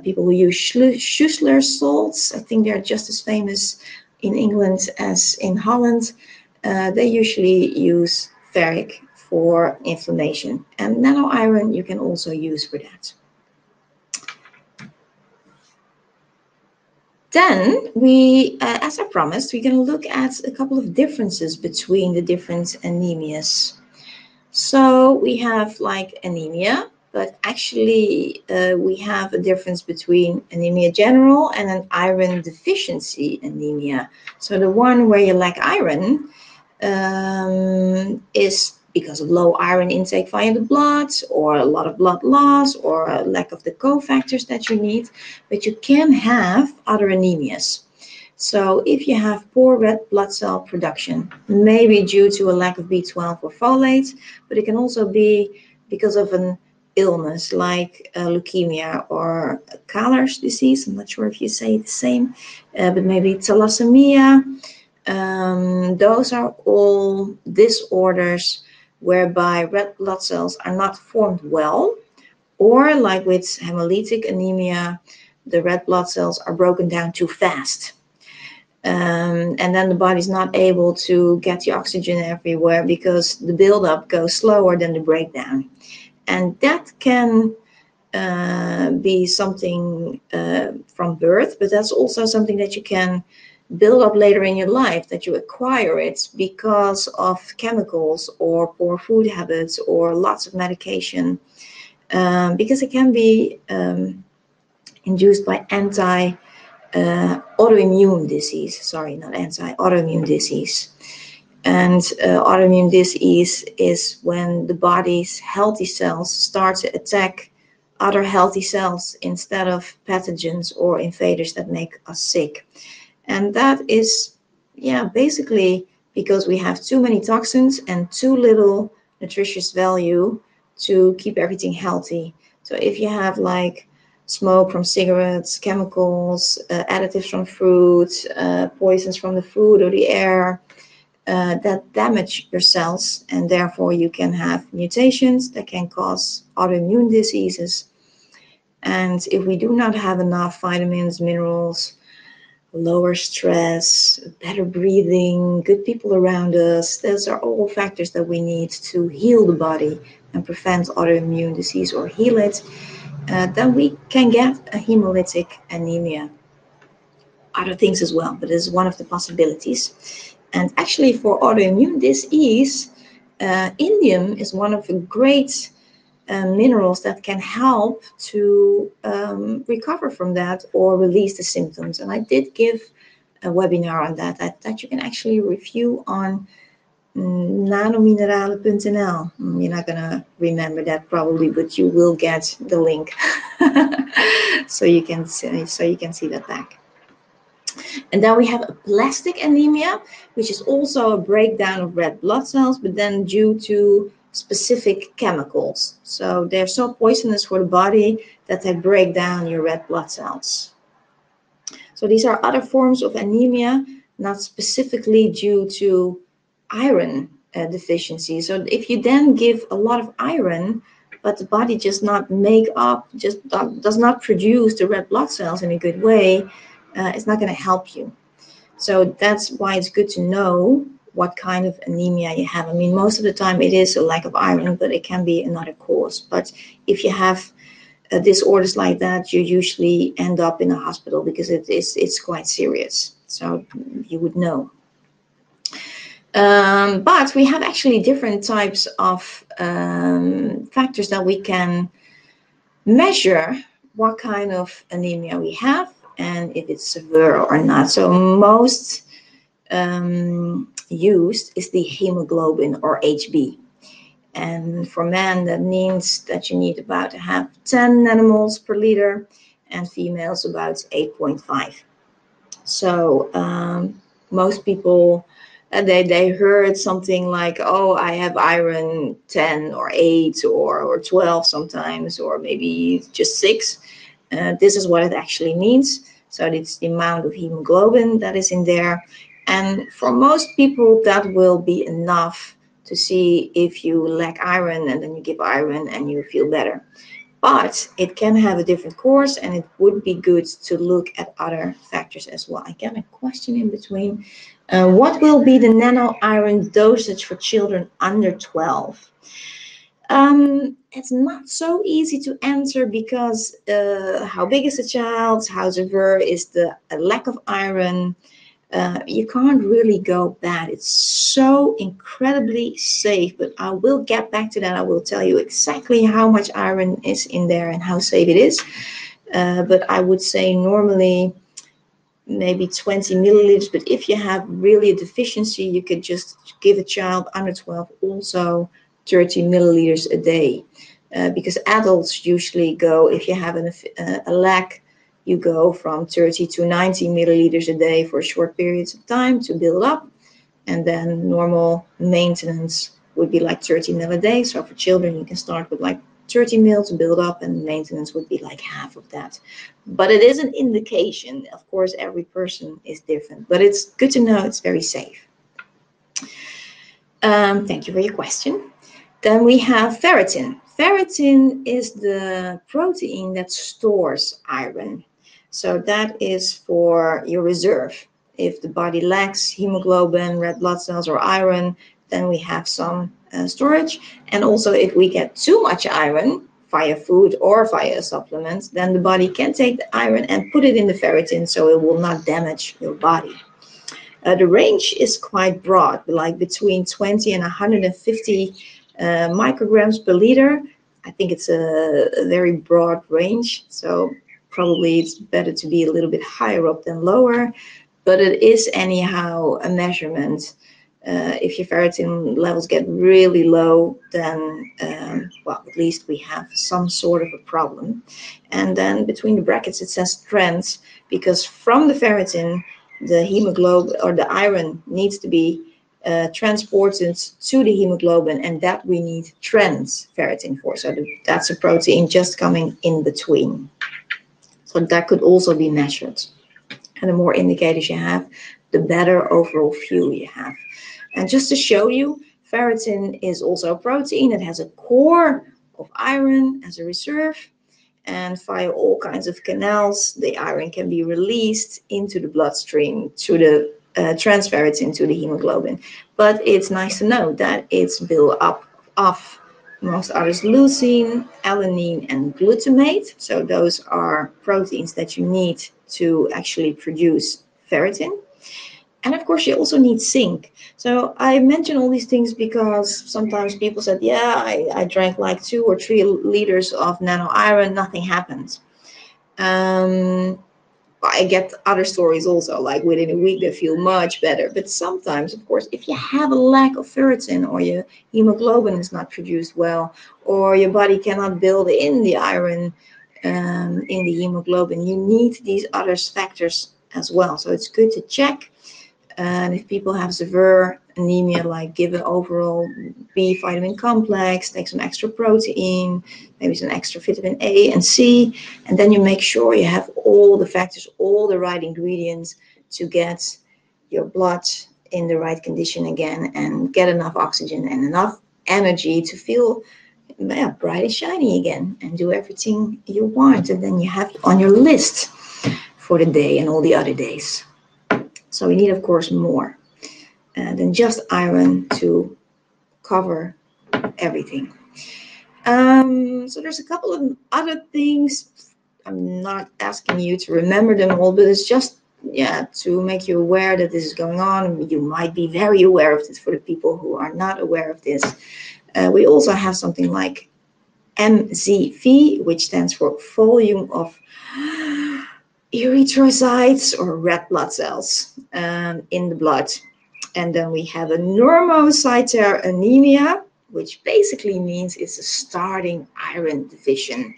People who use Schussler salts, I think they're just as famous in England as in Holland. They usually use ferric for inflammation. And nano iron you can also use for that. Then we, as I promised, we're going to look at a couple of differences between the different anemias. So we have like anemia, but actually we have a difference between anemia general and an iron deficiency anemia. So the one where you lack iron is because of low iron intake via the blood, or a lot of blood loss, or a lack of the cofactors that you need. But you can have other anemias. So if you have poor red blood cell production, maybe due to a lack of B12 or folate, but it can also be because of an illness like leukemia or Kahler's disease. I'm not sure if you say the same, but maybe thalassemia. Those are all disorders whereby red blood cells are not formed well, or like with hemolytic anemia, the red blood cells are broken down too fast. And then the body's not able to get the oxygen everywhere because the buildup goes slower than the breakdown. And that can be something from birth, but that's also something that you can build up later in your life, that you acquire it because of chemicals or poor food habits or lots of medication, because it can be induced by autoimmune disease. Sorry, not autoimmune disease. And autoimmune disease is when the body's healthy cells start to attack other healthy cells instead of pathogens or invaders that make us sick. And that is, basically because we have too many toxins and too little nutritious value to keep everything healthy. So if you have like smoke from cigarettes, chemicals, additives from fruit, poisons from the food or the air, that damage your cells, and therefore you can have mutations that can cause autoimmune diseases. And if we do not have enough vitamins, minerals, lower stress, better breathing, good people around us, those are all factors that we need to heal the body and prevent autoimmune disease or heal it, then we can get a hemolytic anemia. Other things as well, but this is one of the possibilities. And actually for autoimmune disease, indium is one of the great minerals that can help to recover from that or release the symptoms. And I did give a webinar on that you can actually review on nanomineralen.nl. You're not going to remember that probably, but you will get the link so you can see that back. And then we have aplastic anemia, which is also a breakdown of red blood cells, but then due to specific chemicals. So they're so poisonous for the body that they break down your red blood cells. So these are other forms of anemia, not specifically due to iron deficiency. So if you then give a lot of iron, but the body does not does not produce the red blood cells in a good way, it's not going to help you. So that's why it's good to know what kind of anemia you have. I mean, most of the time it is a lack of iron, but it can be another cause. But if you have disorders like that, you usually end up in a hospital because it's quite serious. So you would know. But we have actually different types of factors that we can measure what kind of anemia we have and if it's severe or not. So most used is the hemoglobin, or HB. And for men, that means that you need about to have 10 nanomoles per liter, and females about 8.5. So most people, they heard something like, oh, I have iron 10 or 8 or 12 sometimes, or maybe just 6. This is what it actually means. So it's the amount of hemoglobin that is in there. And for most people, that will be enough to see if you lack iron, and then you give iron and you feel better. But it can have a different course, and it would be good to look at other factors as well. I get a question in between. What will be the nano iron dosage for children under 12? It's not so easy to answer because how big is the child? How severe is the lack of iron? You can't really go bad. It's so incredibly safe, but I will get back to that. I will tell you exactly how much iron is in there and how safe it is. But I would say normally maybe 20 milliliters. But if you have really a deficiency, you could just give a child under 12 also 30 milliliters a day. Because adults usually go, if you have a lack, you go from 30 to 90 milliliters a day for short periods of time to build up. And then normal maintenance would be like 30 ml a day. So for children, you can start with like 30 mil to build up, and maintenance would be like half of that. But it is an indication. Of course, every person is different, but it's good to know it's very safe. Thank you for your question. Then we have ferritin. Ferritin is the protein that stores iron. So that is for your reserve. If the body lacks hemoglobin, red blood cells, or iron, then we have some storage. And also if we get too much iron via food or via supplements, then the body can take the iron and put it in the ferritin so it will not damage your body. The range is quite broad, like between 20 and 150 micrograms per liter. I think it's a very broad range, so probably it's better to be a little bit higher up than lower, but it is anyhow a measurement. If your ferritin levels get really low, then, well, at least we have some sort of a problem. And then between the brackets it says trends, because from the ferritin, the hemoglobin or the iron needs to be transported to the hemoglobin, and that we need trans ferritin for. So that's a protein just coming in between. So that could also be measured. And the more indicators you have, the better overall view you have. And just to show you, ferritin is also a protein. It has a core of iron as a reserve. And via all kinds of canals, the iron can be released into the bloodstream to the transferritin to the hemoglobin. But it's nice to know that it's built up of, amongst others, leucine, alanine, and glutamate. So those are proteins that you need to actually produce ferritin. And of course, you also need zinc. So I mention all these things because sometimes people said, yeah, I drank like 2 or 3 liters of nano iron, nothing happens. I get other stories also, like within a week they feel much better. But sometimes, of course, if you have a lack of ferritin, or your hemoglobin is not produced well, or your body cannot build in the iron in the hemoglobin, you need these other factors as well. So it's good to check. And if people have severe anemia, like give an overall B vitamin complex, take some extra protein, maybe some extra vitamin A and C, and then you make sure you have all the factors, all the right ingredients to get your blood in the right condition again and get enough oxygen and enough energy to feel bright and shiny again and do everything you want. And then you have on your list for the day and all the other days. So we need, of course, more than just iron to cover everything. So there's a couple of other things. I'm not asking you to remember them all, but it's just, to make you aware that this is going on. You might be very aware of this for the people who are not aware of this. We also have something like MZV, which stands for volume of erythrocytes or red blood cells in the blood. And then we have a normocytaire anemia, which basically means it's a starting iron deficient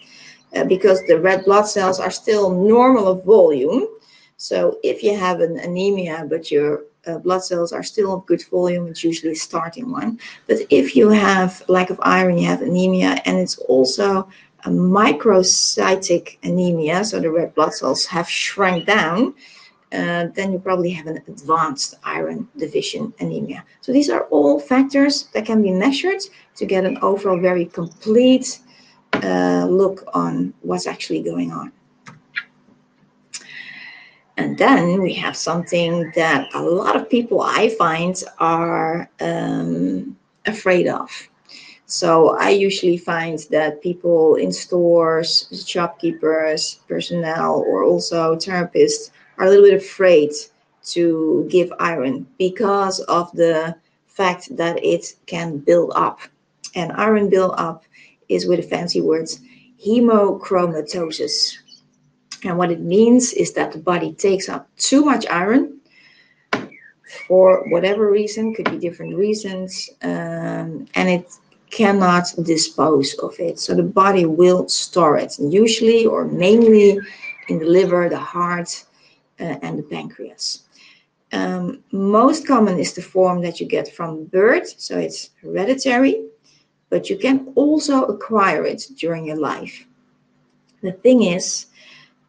because the red blood cells are still normal of volume. So if you have an anemia, but your blood cells are still of good volume, it's usually a starting one. But if you have lack of iron, you have anemia, and it's also a microcytic anemia, so the red blood cells have shrunk down, then you probably have an advanced iron deficient anemia. So these are all factors that can be measured to get an overall very complete look on what's actually going on. And then we have something that a lot of people, I find, are afraid of. So I usually find that people in stores, shopkeepers, personnel, or also therapists are a little bit afraid to give iron because of the fact that it can build up. And iron build up is, with the fancy words, hemochromatosis. And what it means is that the body takes up too much iron for whatever reason, could be different reasons, and it cannot dispose of it. So the body will store it, usually or mainly in the liver, the heart, and the pancreas. Most common is the form that you get from birth, so it's hereditary. but you can also acquire it during your life. The thing is,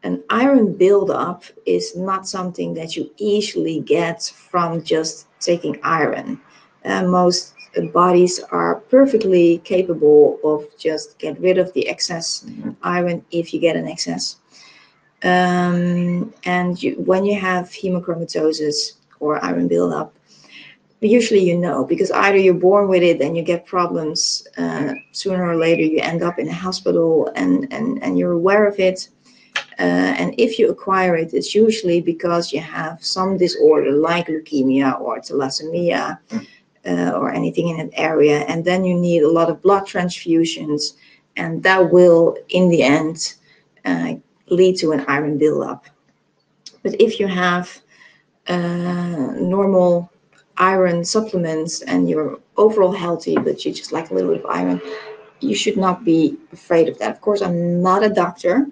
an iron buildup is not something that you easily get from just taking iron. Most bodies are perfectly capable of just get rid of the excess iron if you get an excess. And when you have hemochromatosis or iron buildup, usually you know, because either you're born with it and you get problems, sooner or later you end up in a hospital and you're aware of it. And if you acquire it, it's usually because you have some disorder like leukemia or thalassemia or anything in that area. And then you need a lot of blood transfusions, and that will, in the end, lead to an iron buildup. But if you have normal iron supplements and you're overall healthy, but you just like a little bit of iron, you should not be afraid of that. Of course, I'm not a doctor.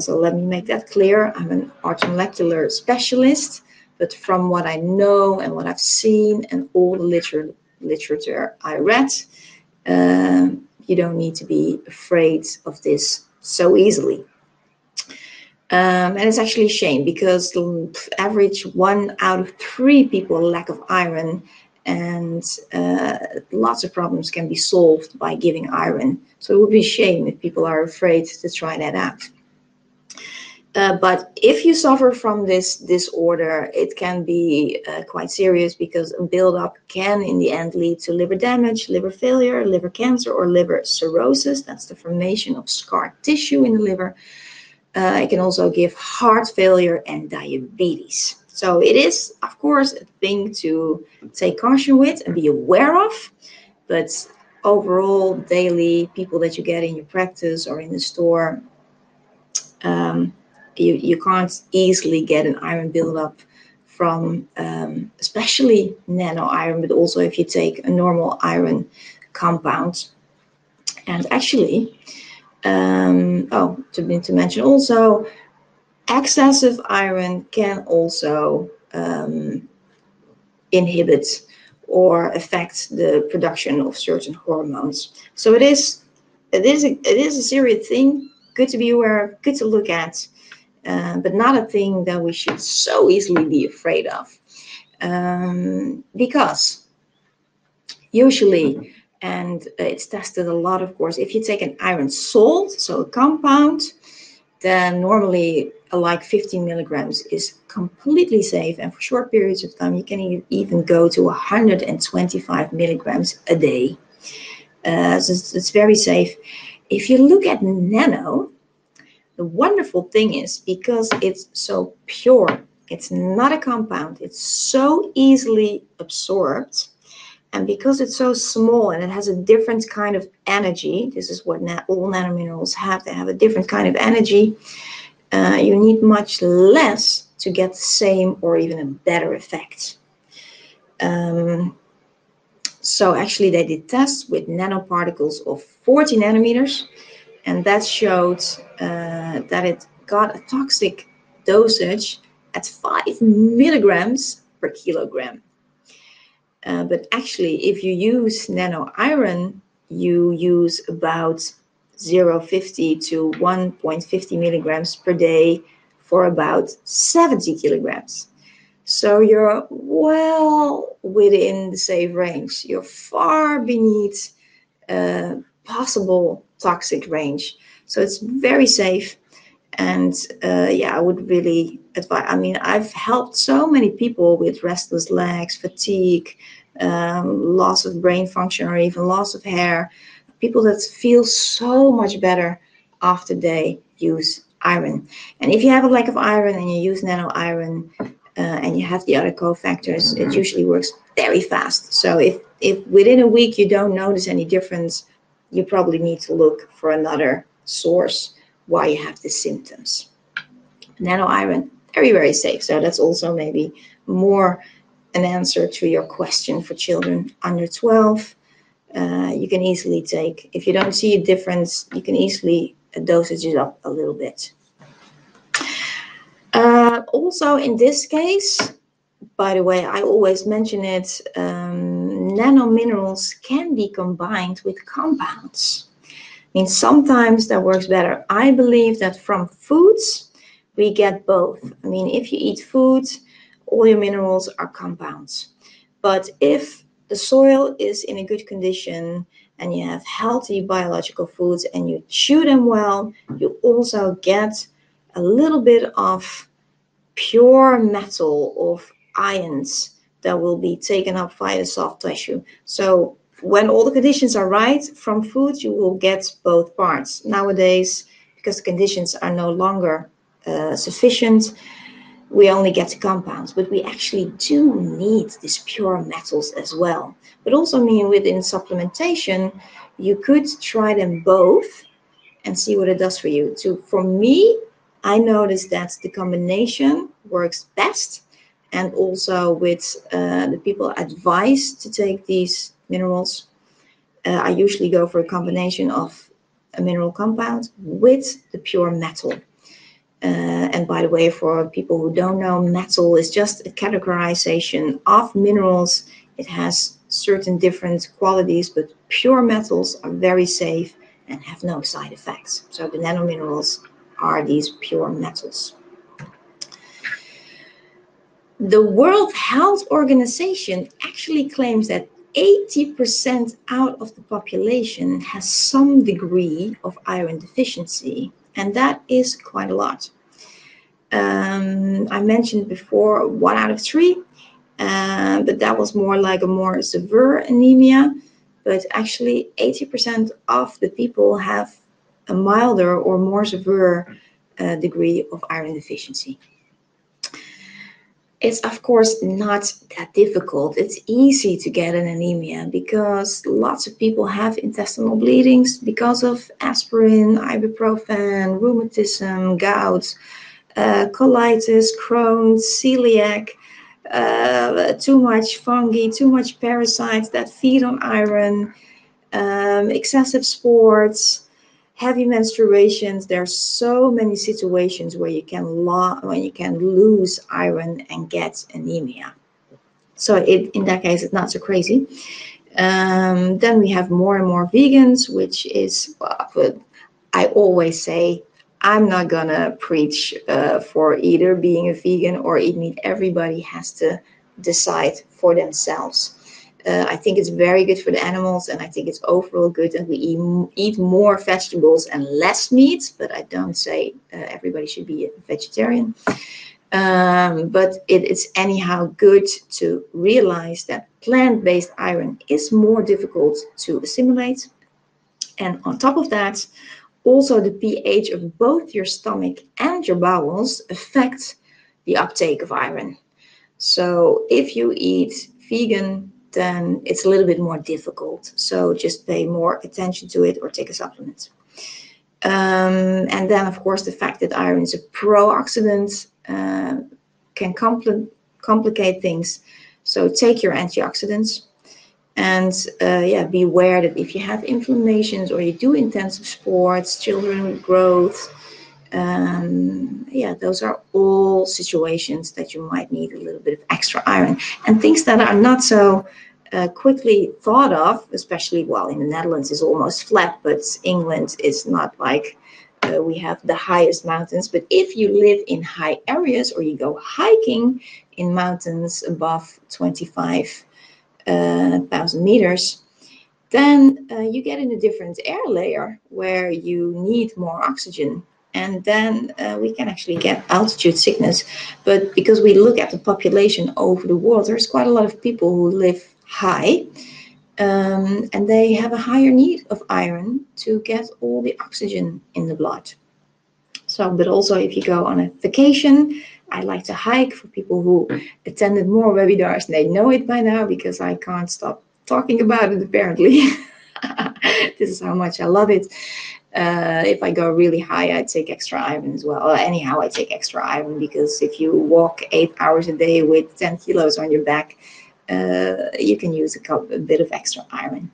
So let me make that clear. I'm an orthomolecular specialist, but from what I know and what I've seen and all the literature I read, you don't need to be afraid of this so easily. And it's actually a shame, because the average 1 out of 3 people lack of iron, and lots of problems can be solved by giving iron. So it would be a shame if people are afraid to try that out. But if you suffer from this disorder, it can be quite serious, because a buildup can in the end lead to liver damage, liver failure, liver cancer, or liver cirrhosis. That's the formation of scar tissue in the liver. It can also give heart failure and diabetes. So it is, of course, a thing to take caution with and be aware of. But overall, daily, people that you get in your practice or in the store, you can't easily get an iron buildup from especially nano iron, but also if you take a normal iron compound. And actually, to mention also, excessive iron can also inhibit or affect the production of certain hormones. So it is a serious thing, good to be aware, good to look at, but not a thing that we should so easily be afraid of. Because usually, and it's tested a lot, of course, if you take an iron salt, so a compound, then normally like 15 milligrams is completely safe. And for short periods of time, you can even go to 125 milligrams a day. So it's very safe. If you look at nano, the wonderful thing is, because it's so pure, it's not a compound, it's so easily absorbed. And because it's so small and it has a different kind of energy, this is what all nanominerals have, they have a different kind of energy, you need much less to get the same or even a better effect. So actually they did tests with nanoparticles of 40 nanometers, and that showed that it got a toxic dosage at 5 milligrams per kilogram. But actually, if you use nano iron, you use about 0.50 to 1.50 milligrams per day for about 70 kilograms. So you're well within the safe range. You're far beneath possible toxic range. So it's very safe. And I would really advise, I've helped so many people with restless legs, fatigue, loss of brain function, or even loss of hair. People that feel so much better after they use iron. And if you have a lack of iron and you use nano iron and you have the other cofactors, it usually works very fast. So if within a week you don't notice any difference, you probably need to look for another source why you have the symptoms. Nano iron, very, very safe. So that's also maybe more an answer to your question for children under 12. You can easily take, if you don't see a difference, you can easily dosage it up a little bit. Also in this case, by the way, I always mention it, Nanominerals can be combined with compounds. I mean, sometimes that works better. I believe that from foods, we get both. I mean, if you eat food, all your minerals are compounds. But if the soil is in a good condition and you have healthy biological foods and you chew them well, you also get a little bit of pure metal, of ions that will be taken up via the soft tissue. So when all the conditions are right from food, you will get both parts. Nowadays, because the conditions are no longer sufficient, we only get the compounds, but we actually do need these pure metals as well. But also, I mean, within supplementation, you could try them both and see what it does for you. For me, I noticed that the combination works best. And also with the people advised to take these minerals, I usually go for a combination of a mineral compound with the pure metal. And by the way, for people who don't know, metal is just a categorization of minerals. It has certain different qualities, but pure metals are very safe and have no side effects. So the nanominerals are these pure metals. The World Health Organization actually claims that 80% out of the population has some degree of iron deficiency, and that is quite a lot. I mentioned before 1 out of 3, but that was more like a more severe anemia. But actually 80% of the people have a milder or more severe degree of iron deficiency. It's of course not that difficult. It's easy to get an anemia because lots of people have intestinal bleedings because of aspirin, ibuprofen, rheumatism, gout, colitis, Crohn's, celiac, too much fungi, too much parasites that feed on iron, excessive sports, heavy menstruations. There are so many situations where you can lose iron and get anemia. So in that case, it's not so crazy. Then we have more and more vegans, which is, I always say, I'm not gonna preach for either being a vegan or eat meat. Everybody has to decide for themselves. I think it's very good for the animals, and I think it's overall good that we eat more vegetables and less meat, but I don't say everybody should be a vegetarian. But it's anyhow good to realize that plant-based iron is more difficult to assimilate. And on top of that, also the pH of both your stomach and your bowels affect the uptake of iron. So if you eat vegan, then it's a little bit more difficult. So just pay more attention to it or take a supplement. And then, of course, the fact that iron is a pro-oxidant can complicate things. So take your antioxidants. And be aware that if you have inflammations or you do intensive sports, children with growth, those are all situations that you might need a little bit of extra iron. And things that are not so quickly thought of, especially, in the Netherlands is almost flat, but England is not like we have the highest mountains. But if you live in high areas or you go hiking in mountains above 25,000 meters, then you get in a different air layer where you need more oxygen. And then we can actually get altitude sickness. But because we look at the population over the world, there's quite a lot of people who live high, and they have a higher need of iron to get all the oxygen in the blood. So, but also if you go on a vacation, I like to hike. For people who attended more webinars, they know it by now because I can't stop talking about it apparently. This is how much I love it. If I go really high, I take extra iron as well. Anyhow, I take extra iron because if you walk 8 hours a day with 10 kilos on your back, you can use a bit of extra iron.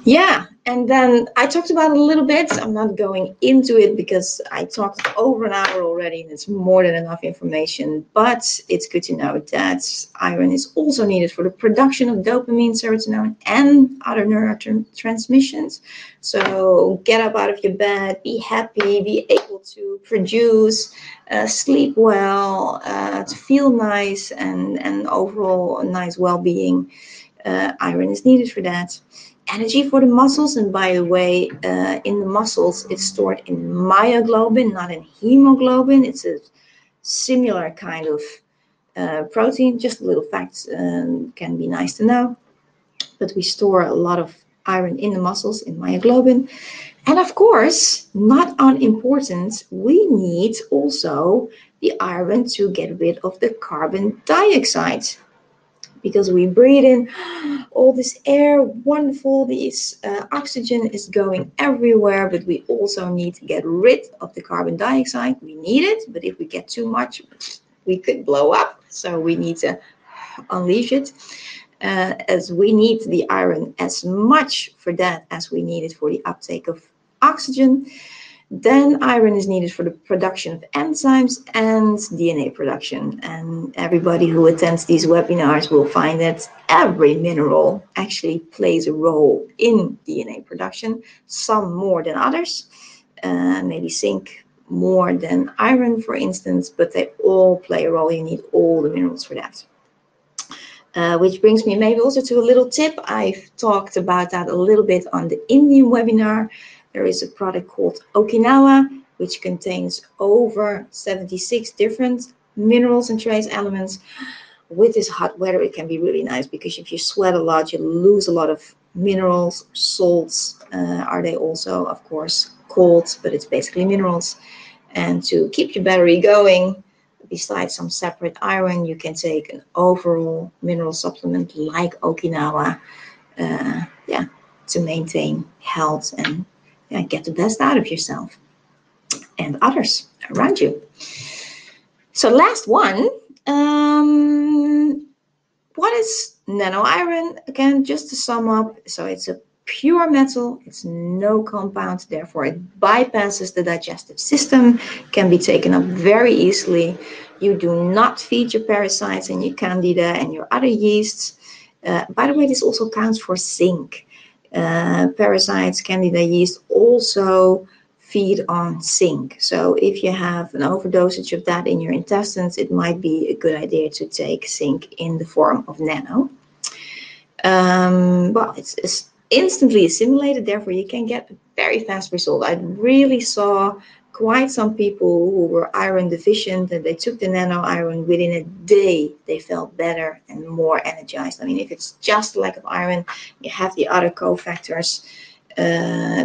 Yeah, and then I talked about it a little bit. I'm not going into it because I talked over an hour already and it's more than enough information. But it's good to know that iron is also needed for the production of dopamine, serotonin, and other neurotransmissions. So get up out of your bed, be happy, be able to produce, sleep well, to feel nice, and overall a nice well-being. Iron is needed for that. Energy for the muscles, and by the way, in the muscles it's stored in myoglobin, not in hemoglobin. It's a similar kind of protein. Just a little fact, can be nice to know. But we store a lot of iron in the muscles, in myoglobin. And of course, not unimportant, we need also the iron to get rid of the carbon dioxide, because we breathe in all this air, wonderful, this oxygen is going everywhere, but we also need to get rid of the carbon dioxide. We need it, but if we get too much, we could blow up. So we need to unleash it. As we need the iron as much for that as we need it for the uptake of oxygen. Then iron is needed for the production of enzymes and DNA production. And everybody who attends these webinars will find that every mineral actually plays a role in DNA production, some more than others. Maybe zinc more than iron, for instance, but they all play a role. You need all the minerals for that. Which brings me maybe also to a little tip. I've talked about that a little bit on the Indian webinar. There is a product called Okinawa, which contains over 76 different minerals and trace elements. With this hot weather, it can be really nice because if you sweat a lot, you lose a lot of minerals, salts. Are they also, of course, cold, but it's basically minerals. And to keep your battery going, besides some separate iron, you can take an overall mineral supplement like Okinawa, to maintain health and get the best out of yourself and others around you. So last one, what is nano iron? Again, just to sum up, so it's a pure metal, it's no compound, therefore it bypasses the digestive system, can be taken up very easily. You do not feed your parasites and your candida and your other yeasts. By the way, this also counts for zinc. Parasites, candida, yeast also feed on zinc. So if you have an overdosage of that in your intestines, it might be a good idea to take zinc in the form of nano. Well, it's instantly assimilated, therefore you can get a very fast result. I really saw quite some people who were iron deficient and they took the nano iron. Within a day they felt better and more energized. I mean, if it's just lack of iron, you have the other cofactors,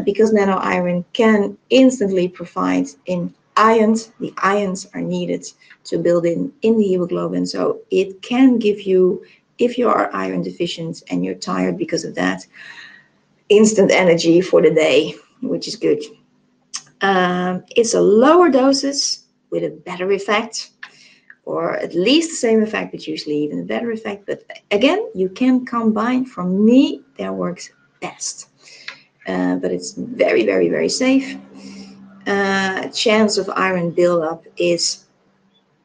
because nano iron can instantly provide in ions. The ions are needed to build in the hemoglobin, so it can give you, if you are iron deficient and you're tired because of that, instant energy for the day, which is good. It's a lower doses with a better effect, or at least the same effect, but usually even a better effect. But again, you can combine. For me, that works best. But it's very, very, very safe. Chance of iron buildup is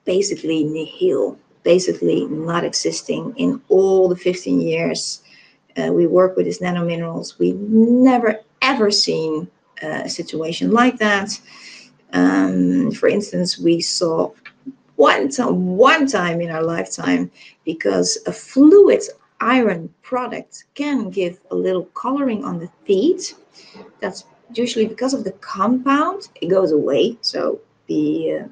basically nihil, basically not existing. In all the 15 years we work with these nanominerals, we never ever seen a situation like that. For instance, we saw one time in our lifetime, because a fluid iron product can give a little coloring on the teeth. That's usually because of the compound. It goes away, so don't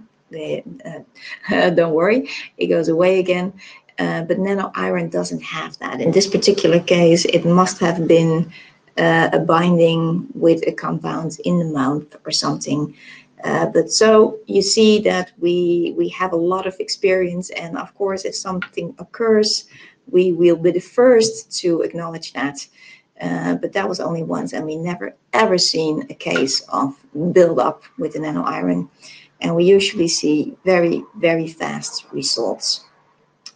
worry, it goes away again. But nano iron doesn't have that. In this particular case, it must have been a binding with a compound in the mouth or something. But so you see that we have a lot of experience, and of course, if something occurs, we will be the first to acknowledge that. But that was only once, and we never ever seen a case of buildup with the nano iron, and we usually see very, very fast results.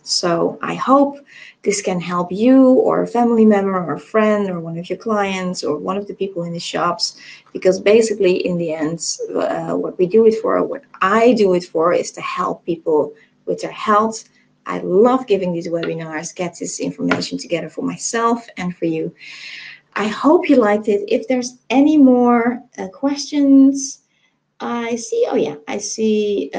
So I hope this can help you or a family member or a friend or one of your clients or one of the people in the shops, because basically in the end, what we do it for, what I do it for, is to help people with their health. I love giving these webinars, get this information together for myself and for you. I hope you liked it. If there's any more questions, I see, oh yeah, I see,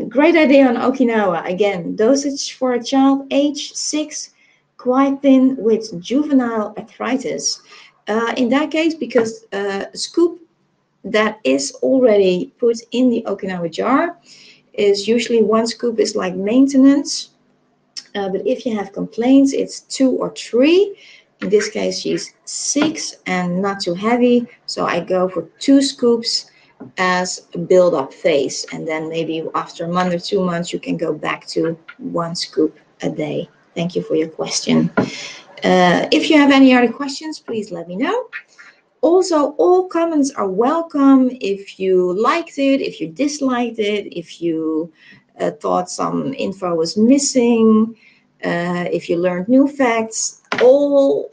great idea on Okinawa. Again, dosage for a child age 6, quite thin with juvenile arthritis. In that case, because scoop that is already put in the Okinawa jar is usually 1 scoop is like maintenance. But if you have complaints, it's 2 or 3. In this case, she's 6 and not too heavy. So I go for 2 scoops as a build-up phase, and then maybe after a month or 2 months you can go back to 1 scoop a day. Thank you for your question. If you have any other questions, please let me know. Also, all comments are welcome. If you liked it, if you disliked it, if you thought some info was missing, if you learned new facts, all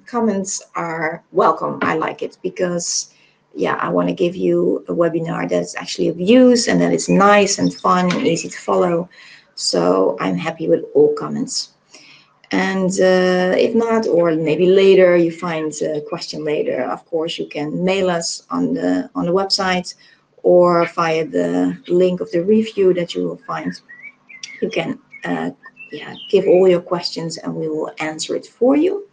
comments are welcome. I like it because, yeah, I want to give you a webinar that's actually of use and that it's nice and fun and easy to follow. So I'm happy with all comments. And if not, or maybe later you find a question later, of course you can mail us on the website or via the link of the review that you will find. You can give all your questions and we will answer it for you.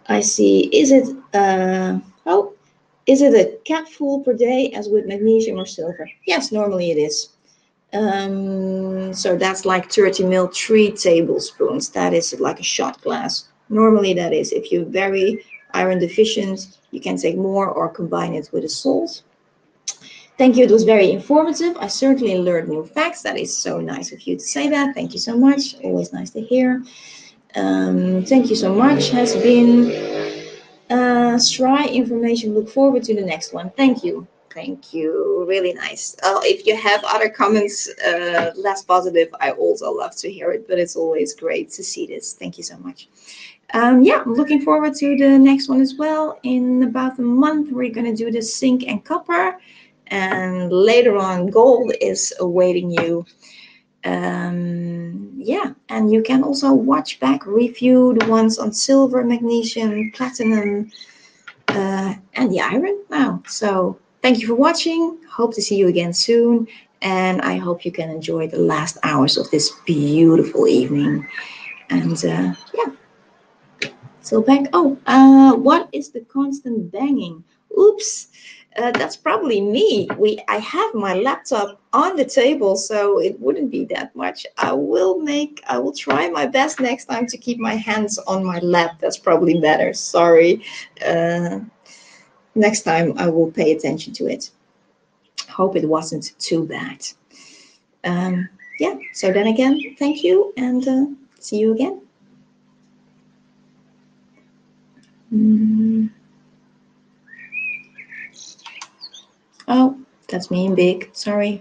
I see. Is it is it a capful per day as with magnesium or silver? Yes, normally it is. So that's like 30 ml, 3 tablespoons. That is like a shot glass. Normally that is. If you're very iron deficient, you can take more or combine it with a salt. Thank you. It was very informative. I certainly learned new facts. That is so nice of you to say that. Thank you so much. Always nice to hear. Thank you so much. Has been Shry information. Look forward to the next one. Thank you. Thank you. Really nice. If you have other comments, less positive, I also love to hear it, but it's always great to see this. Thank you so much. Yeah, I'm looking forward to the next one as well. In about a month, we're going to do the zinc and copper. And later on, gold is awaiting you. Yeah, and you can also watch back, review the ones on silver, magnesium, platinum, and the iron now. So thank you for watching. Hope to see you again soon. And I hope you can enjoy the last hours of this beautiful evening. And yeah, so back. Oh, what is the constant banging? Oops. That's probably me. I have my laptop on the table, so it wouldn't be that much. I will try my best next time to keep my hands on my lap. That's probably better. Sorry. Next time I will pay attention to it. Hope it wasn't too bad. Yeah, so then again, thank you and see you again. Oh, that's me in big. Sorry.